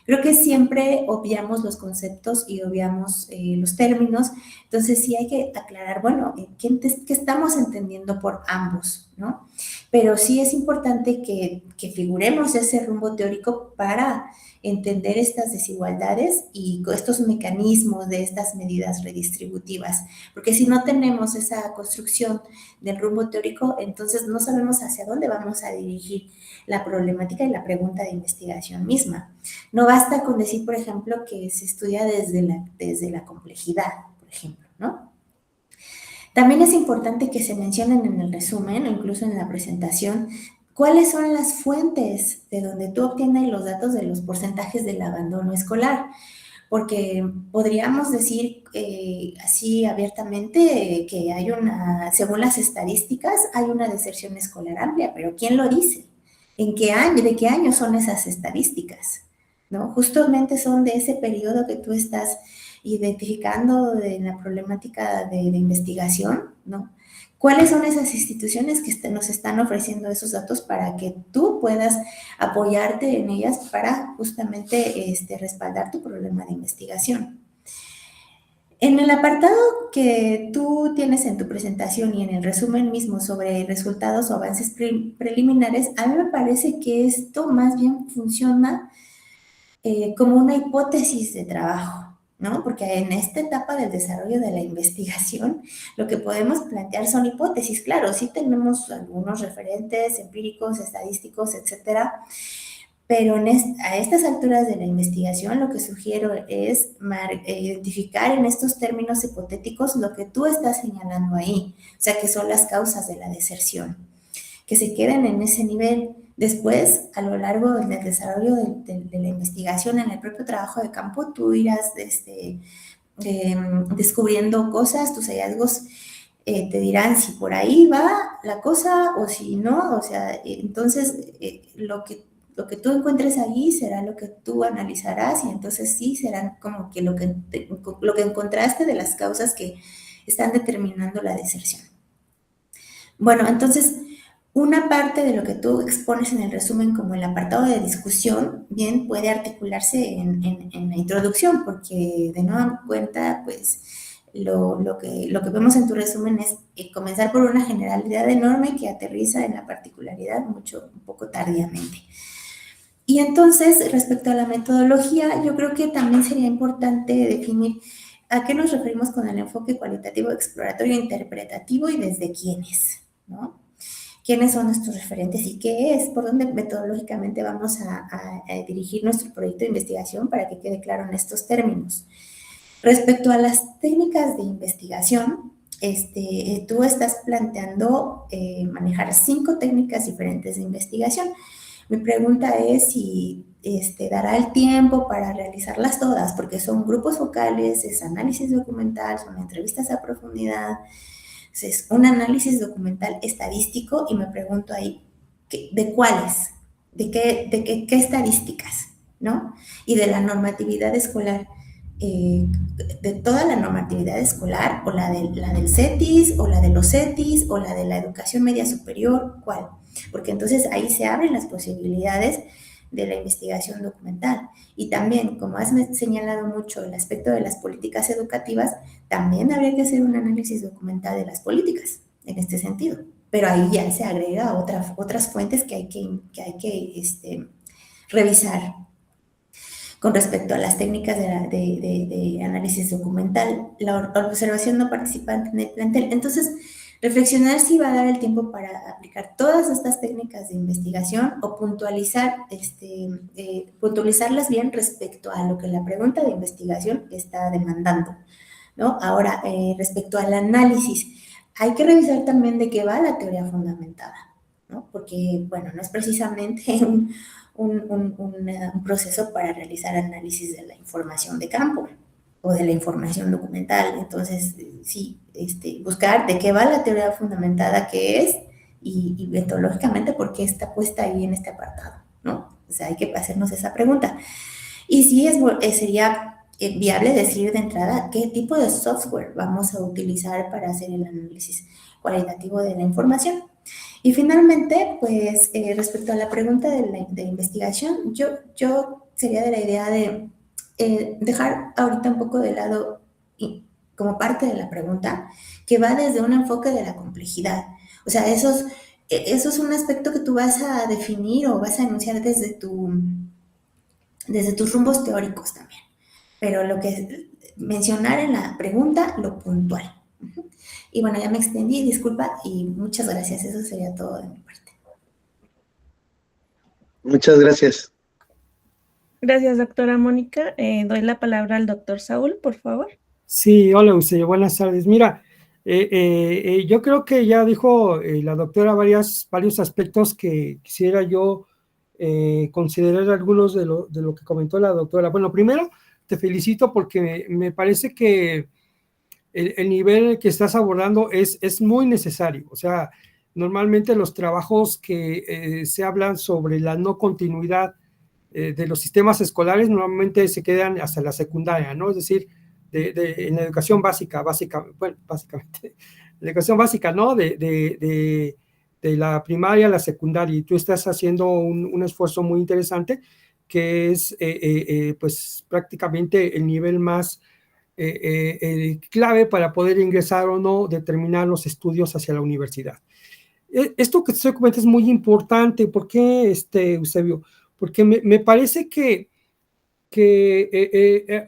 [SPEAKER 4] Creo que siempre obviamos los conceptos y obviamos los términos, entonces sí hay que aclarar, bueno, ¿qué estamos entendiendo por ambos, ¿no? Pero sí es importante que figuremos ese rumbo teórico para entender estas desigualdades y estos mecanismos de estas medidas redistributivas, porque si no tenemos esa construcción del rumbo teórico, entonces no sabemos hacia dónde vamos a dirigir la problemática y la pregunta de investigación misma. No basta con decir, por ejemplo, que se estudia desde la complejidad, por ejemplo, ¿no? También es importante que se mencionen en el resumen o incluso en la presentación cuáles son las fuentes de donde tú obtienes los datos de los porcentajes del abandono escolar, porque podríamos decir así abiertamente que hay según las estadísticas, hay una deserción escolar amplia, pero ¿quién lo dice? ¿En qué año, de qué año son esas estadísticas? ¿No? Justamente son de ese periodo que tú estás identificando en la problemática de investigación, ¿no? ¿Cuáles son esas instituciones que nos están ofreciendo esos datos para que tú puedas apoyarte en ellas para justamente respaldar tu problema de investigación? En el apartado que tú tienes en tu presentación y en el resumen mismo sobre resultados o avances preliminares, a mí me parece que esto más bien funciona como una hipótesis de trabajo, ¿no? Porque en esta etapa del desarrollo de la investigación, lo que podemos plantear son hipótesis. Claro, sí tenemos algunos referentes empíricos, estadísticos, etcétera, pero a estas alturas de la investigación lo que sugiero es identificar en estos términos hipotéticos lo que tú estás señalando ahí, o sea, que son las causas de la deserción, que se queden en ese nivel. Después, a lo largo del desarrollo de la investigación en el propio trabajo de campo, tú irás descubriendo cosas, tus hallazgos te dirán si por ahí va la cosa o si no, o sea, entonces lo que tú encuentres allí será lo que tú analizarás y entonces sí serán como que lo que encontraste de las causas que están determinando la deserción. Bueno, entonces, una parte de lo que tú expones en el resumen como el apartado de discusión, bien puede articularse en la introducción, porque de nueva cuenta, pues, lo que vemos en tu resumen es comenzar por una generalidad enorme que aterriza en la particularidad un poco tardíamente. Y entonces, respecto a la metodología, yo creo que también sería importante definir a qué nos referimos con el enfoque cualitativo, exploratorio, interpretativo y desde quiénes, ¿no? ¿Quiénes son nuestros referentes y qué es? ¿Por dónde metodológicamente vamos a dirigir nuestro proyecto de investigación para que quede claro en estos términos? Respecto a las técnicas de investigación, tú estás planteando manejar 5 técnicas diferentes de investigación. Mi pregunta es si dará el tiempo para realizarlas todas, porque son grupos focales, es análisis documental, son entrevistas a profundidad, es un análisis documental estadístico y me pregunto ahí, ¿de cuáles? ¿De qué estadísticas? ¿No? Y de la normatividad escolar. De toda la normatividad escolar, o la del CETIS, o la de los CETIS, o la de la educación media superior, ¿cuál? Porque entonces ahí se abren las posibilidades de la investigación documental. Y también, como has señalado mucho el aspecto de las políticas educativas, también habría que hacer un análisis documental de las políticas en este sentido. Pero ahí ya se agrega otras fuentes que hay que revisar. Con respecto a las técnicas de análisis documental, la observación no participante en el plantel. Entonces, reflexionar si va a dar el tiempo para aplicar todas estas técnicas de investigación o puntualizarlas bien respecto a lo que la pregunta de investigación está demandando, ¿no? Ahora, respecto al análisis, hay que revisar también de qué va la teoría fundamentada, ¿no? Porque, bueno, no es precisamente un proceso para realizar análisis de la información de campo o de la información documental. Entonces, sí, buscar de qué va la teoría fundamentada, qué es, y metodológicamente por qué está puesta ahí en este apartado, ¿no? O sea, hay que hacernos esa pregunta. Y sí, sería viable decir de entrada qué tipo de software vamos a utilizar para hacer el análisis cualitativo de la información. Y finalmente, pues respecto a la pregunta de investigación, yo sería de la idea de dejar ahorita un poco de lado, y como parte de la pregunta, que va desde un enfoque de la complejidad. O sea, eso es un aspecto que tú vas a definir o vas a enunciar desde tus rumbos teóricos también. Pero lo que es mencionar en la pregunta, lo puntual. Y bueno, ya me extendí, disculpa, y muchas gracias. Eso sería todo de mi parte.
[SPEAKER 6] Muchas gracias.
[SPEAKER 1] Gracias, doctora Mónica. Doy la palabra al doctor Saúl, por favor.
[SPEAKER 5] Sí, hola, Eusebio, buenas tardes. Mira, yo creo que ya dijo la doctora varios aspectos que quisiera yo considerar algunos de lo que comentó la doctora. Bueno, primero, te felicito porque me parece que el nivel que estás abordando es muy necesario. O sea, normalmente los trabajos que se hablan sobre la no continuidad de los sistemas escolares normalmente se quedan hasta la secundaria, ¿no? Es decir, en la educación bueno, básicamente, la educación básica, ¿no? De la primaria a la secundaria, y tú estás haciendo un esfuerzo muy interesante que es pues prácticamente el nivel más clave para poder ingresar o no, determinar los estudios hacia la universidad. Esto que te estoy comentando es muy importante. ¿Por qué, Eusebio? Porque me parece que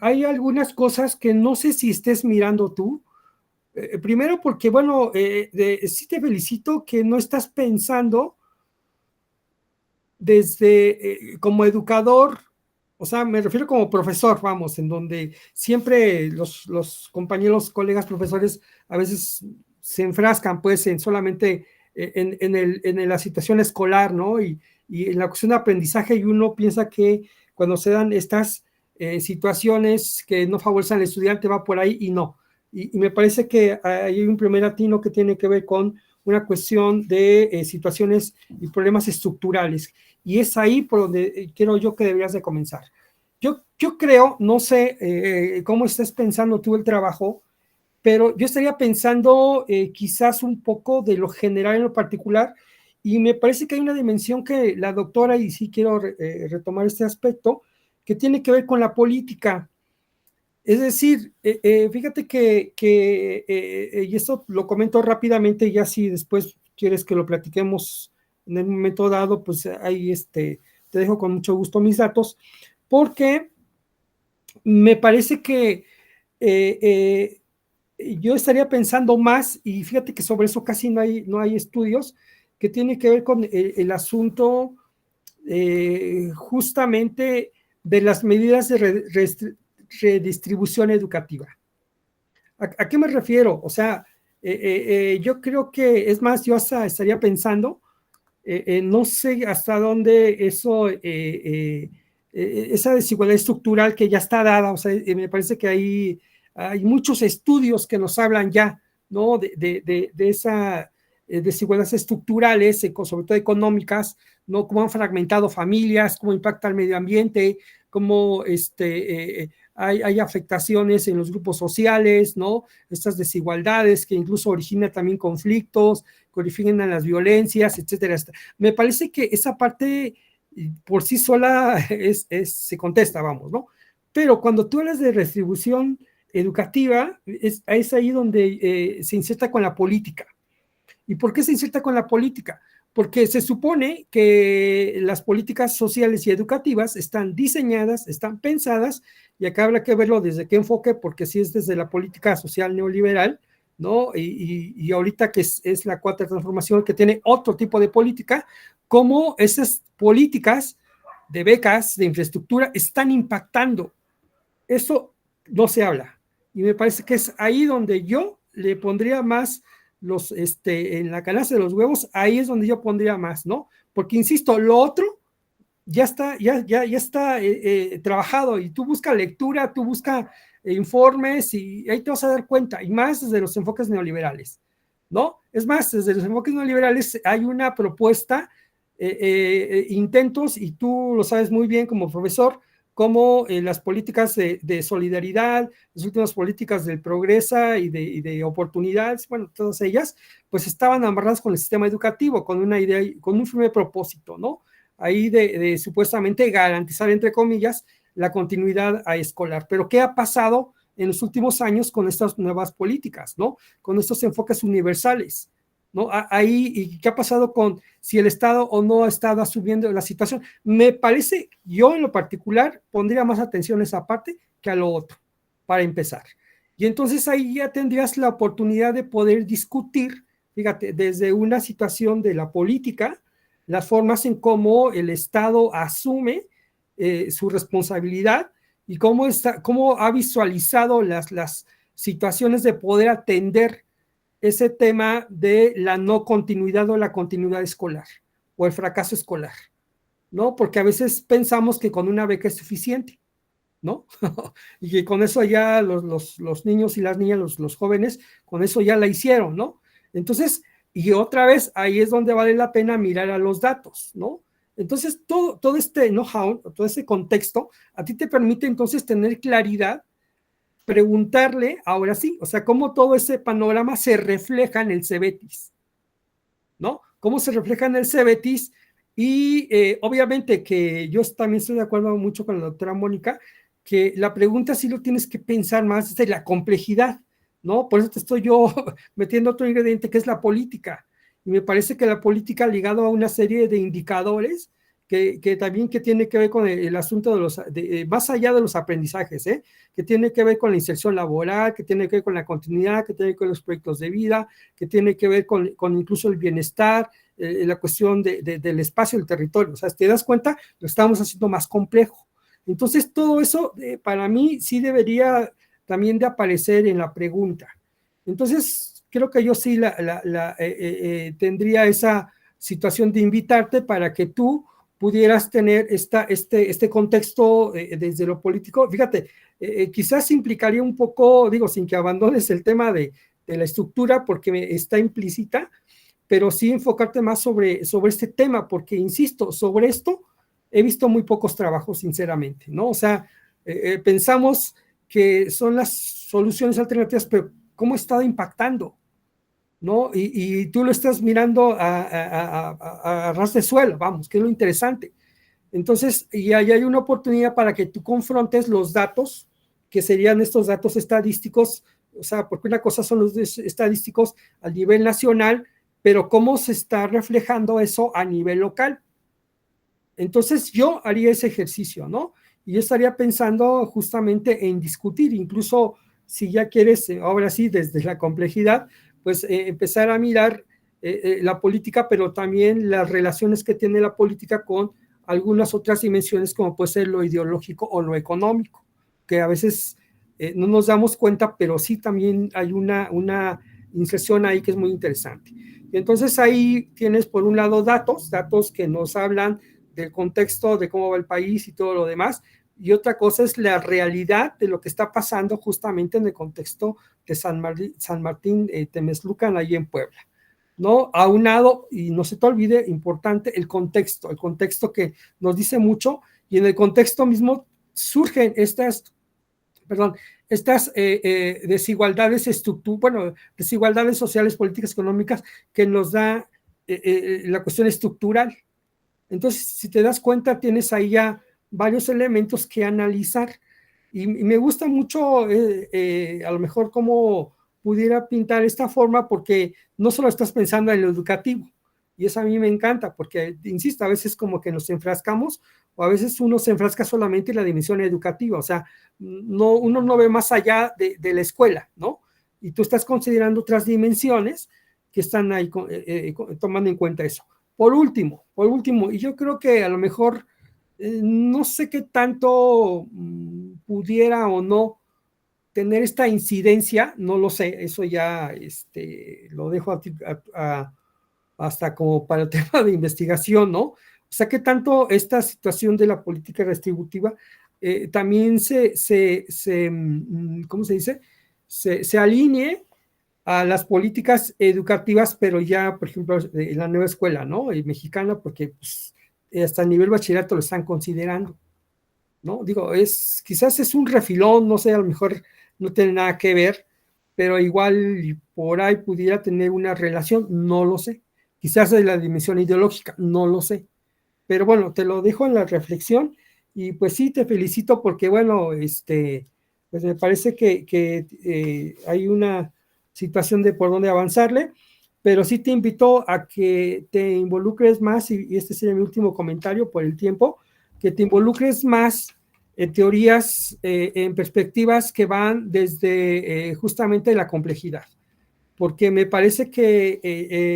[SPEAKER 5] hay algunas cosas que no sé si estés mirando tú. Primero porque, bueno, sí te felicito que no estás pensando desde como educador, o sea, me refiero como profesor, vamos, en donde siempre los compañeros, colegas, profesores a veces se enfrascan pues en solamente en la situación escolar, ¿no? Y en la cuestión de aprendizaje, y uno piensa que cuando se dan estas situaciones que no favorecen al estudiante va por ahí, y no. Y me parece que hay un primer atino que tiene que ver con una cuestión de situaciones y problemas estructurales. Y es ahí por donde quiero yo que deberías de comenzar. Yo creo, no sé cómo estás pensando tú el trabajo, pero yo estaría pensando quizás un poco de lo general en lo particular, y me parece que hay una dimensión que la doctora, y sí quiero retomar este aspecto, que tiene que ver con la política. Es decir, fíjate y esto lo comento rápidamente, y ya si después quieres que lo platiquemos en el momento dado, pues ahí te dejo con mucho gusto mis datos, porque me parece que yo estaría pensando más, y fíjate que sobre eso casi no hay estudios, que tiene que ver con el asunto justamente de las medidas de redistribución educativa. ¿A qué me refiero? O sea, yo creo que, es más, yo hasta estaría pensando, no sé hasta dónde esa desigualdad estructural que ya está dada, o sea, me parece que hay muchos estudios que nos hablan ya, ¿no? De esas desigualdades estructurales, sobre todo económicas, ¿no? Cómo han fragmentado familias, cómo impacta el medio ambiente, cómo hay afectaciones en los grupos sociales, ¿no? Estas desigualdades que incluso originan también conflictos, que originan las violencias, etcétera. Me parece que esa parte por sí sola se contesta, vamos, ¿no? Pero cuando tú hablas de redistribución educativa, es ahí donde se inserta con la política. ¿Y por qué se inserta con la política? porque se supone que las políticas sociales y educativas están diseñadas, están pensadas, y acá habrá que verlo desde qué enfoque, porque si es desde la política social neoliberal, ¿no? Y ahorita que es la cuarta transformación que tiene otro tipo de política, cómo esas políticas de becas, de infraestructura, están impactando. Eso no se habla. Y me parece que es ahí donde yo le pondría más en la canasta de los huevos, ahí es donde yo pondría más, ¿no? Porque, insisto, lo otro ya está trabajado, y tú busca lectura, tú busca informes, y ahí te vas a dar cuenta, y más desde los enfoques neoliberales, ¿no? Es más, desde los enfoques neoliberales hay una propuesta, intentos, y tú lo sabes muy bien como profesor, como las políticas de solidaridad, las últimas políticas del progreso y de oportunidades, bueno, todas ellas, pues estaban amarradas con el sistema educativo, con una idea, con un firme propósito, ¿no? Ahí de supuestamente garantizar, entre comillas, la continuidad escolar. Pero ¿qué ha pasado en los últimos años con estas nuevas políticas, ¿no? Con estos enfoques universales, ¿no? Ahí, ¿y qué ha pasado con si el Estado o no ha estado asumiendo la situación? Me parece, yo en lo particular, pondría más atención a esa parte que a lo otro, para empezar. Y entonces ahí ya tendrías la oportunidad de poder discutir, fíjate, desde una situación de la política, las formas en cómo el Estado asume su responsabilidad, y cómo ha visualizado las situaciones de poder atender ese tema de la no continuidad o la continuidad escolar o el fracaso escolar, ¿no? Porque a veces pensamos que con una beca es suficiente, ¿no? Y que con eso ya los niños y las niñas, los jóvenes, con eso ya la hicieron, ¿no? Entonces, y otra vez, ahí es donde vale la pena mirar a los datos, ¿no? Entonces, todo este know-how, todo ese contexto, a ti te permite entonces tener claridad, preguntarle, ahora sí, o sea, cómo todo ese panorama se refleja en el CBETIS, ¿no? Cómo se refleja en el CBETIS, y obviamente que yo también estoy de acuerdo mucho con la doctora Mónica, que la pregunta sí lo tienes que pensar más desde la complejidad, ¿no? Por eso te estoy yo metiendo otro ingrediente, que es la política, y me parece que la política ligado a una serie de indicadores que también que tiene que ver con el asunto más allá de los aprendizajes, que tiene que ver con la inserción laboral, que tiene que ver con la continuidad, que tiene que ver con los proyectos de vida, que tiene que ver con incluso el bienestar, la cuestión del espacio, del territorio. O sea, te das cuenta, lo estamos haciendo más complejo. Entonces, todo eso para mí sí debería también de aparecer en la pregunta. Entonces, creo que yo sí tendría esa situación de invitarte para que tú pudieras tener este contexto desde lo político. Fíjate, quizás implicaría un poco, digo, sin que abandones el tema de la estructura, porque está implícita, pero sí enfocarte más sobre este tema, porque, insisto, sobre esto he visto muy pocos trabajos, sinceramente, ¿no? O sea, pensamos que son las soluciones alternativas, pero ¿cómo ha estado impactando? ¿No? Y tú lo estás mirando a ras de suelo, vamos, que es lo interesante. Entonces, y ahí hay una oportunidad para que tú confrontes los datos, que serían estos datos estadísticos, o sea, porque una cosa son los estadísticos a nivel nacional, pero cómo se está reflejando eso a nivel local. Entonces, yo haría ese ejercicio, ¿no? Y yo estaría pensando justamente en discutir, incluso si ya quieres, ahora sí, desde la complejidad, pues empezar a mirar la política, pero también las relaciones que tiene la política con algunas otras dimensiones, como puede ser lo ideológico o lo económico, que a veces no nos damos cuenta, pero sí también hay una inserción ahí que es muy interesante. Y entonces ahí tienes por un lado datos que nos hablan del contexto de cómo va el país y todo lo demás, y otra cosa es la realidad de lo que está pasando justamente en el contexto de San Martín Temezlucan, ahí en Puebla, ¿no? Aunado, y no se te olvide, importante, el contexto que nos dice mucho, y en el contexto mismo surgen estas desigualdades desigualdades sociales, políticas, económicas, que nos da la cuestión estructural. Entonces, si te das cuenta, tienes ahí ya varios elementos que analizar, y me gusta mucho a lo mejor cómo pudiera pintar esta forma, porque no solo estás pensando en lo educativo, Y eso a mí me encanta, porque, insisto, a veces como que nos enfrascamos, o a veces uno se enfrasca solamente en la dimensión educativa, o sea, uno no ve más allá de la escuela, ¿no? Y tú estás considerando otras dimensiones que están ahí tomando en cuenta eso. Por último, y yo creo que a lo mejor, no sé qué tanto pudiera o no tener esta incidencia, no lo sé, eso ya lo dejo hasta como para el tema de investigación, ¿no? O sea, que tanto esta situación de la política redistributiva también ¿cómo se dice? Se alinee a las políticas educativas, pero ya, por ejemplo, en la nueva escuela, ¿no? Mexicana, porque pues, hasta el nivel bachillerato lo están considerando, ¿no? Digo, quizás es un refilón, no sé, a lo mejor no tiene nada que ver, pero igual por ahí pudiera tener una relación, no lo sé. Quizás de la dimensión ideológica, no lo sé. Pero bueno, te lo dejo en la reflexión y pues sí, te felicito porque bueno, pues me parece que hay una situación de por dónde avanzarle, pero sí te invito a que te involucres más, y este sería mi último comentario por el tiempo, que te involucres más en teorías, en perspectivas que van desde justamente la complejidad, porque me parece que,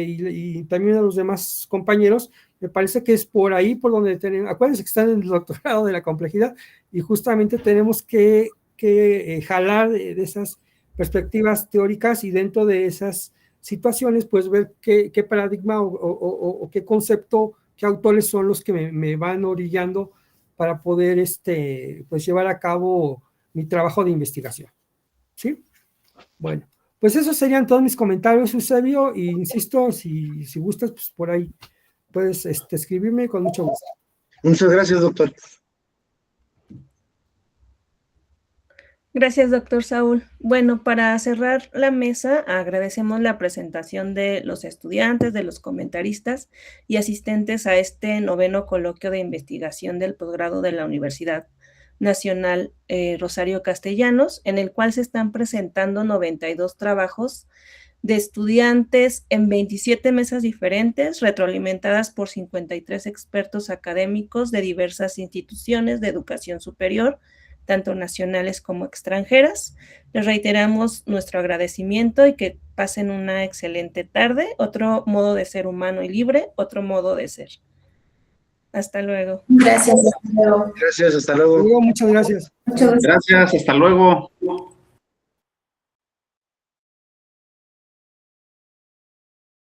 [SPEAKER 5] y también a los demás compañeros, me parece que es por ahí por donde tenemos, acuérdense que están en el doctorado de la complejidad, y justamente tenemos que jalar de esas perspectivas teóricas, y dentro de esas situaciones, pues ver qué paradigma o qué concepto, qué autores son los que me van orillando para poder pues llevar a cabo mi trabajo de investigación. ¿Sí? Bueno, pues esos serían todos mis comentarios, Eusebio, y insisto, si gustas, pues por ahí puedes escribirme con mucho gusto.
[SPEAKER 6] Muchas gracias, doctor.
[SPEAKER 1] Gracias, doctor Saúl. Bueno, para cerrar la mesa, agradecemos la presentación de los estudiantes, de los comentaristas y asistentes a este 9º coloquio de investigación del posgrado de la Universidad Nacional Rosario Castellanos, en el cual se están presentando 92 trabajos de estudiantes en 27 mesas diferentes, retroalimentadas por 53 expertos académicos de diversas instituciones de educación superior, tanto nacionales como extranjeras. Les reiteramos nuestro agradecimiento y que pasen una excelente tarde. Otro modo de ser humano y libre, otro modo de ser. Hasta luego.
[SPEAKER 4] Gracias, hasta luego.
[SPEAKER 6] Gracias, hasta luego.
[SPEAKER 5] Muchas gracias.
[SPEAKER 3] Gracias, hasta luego.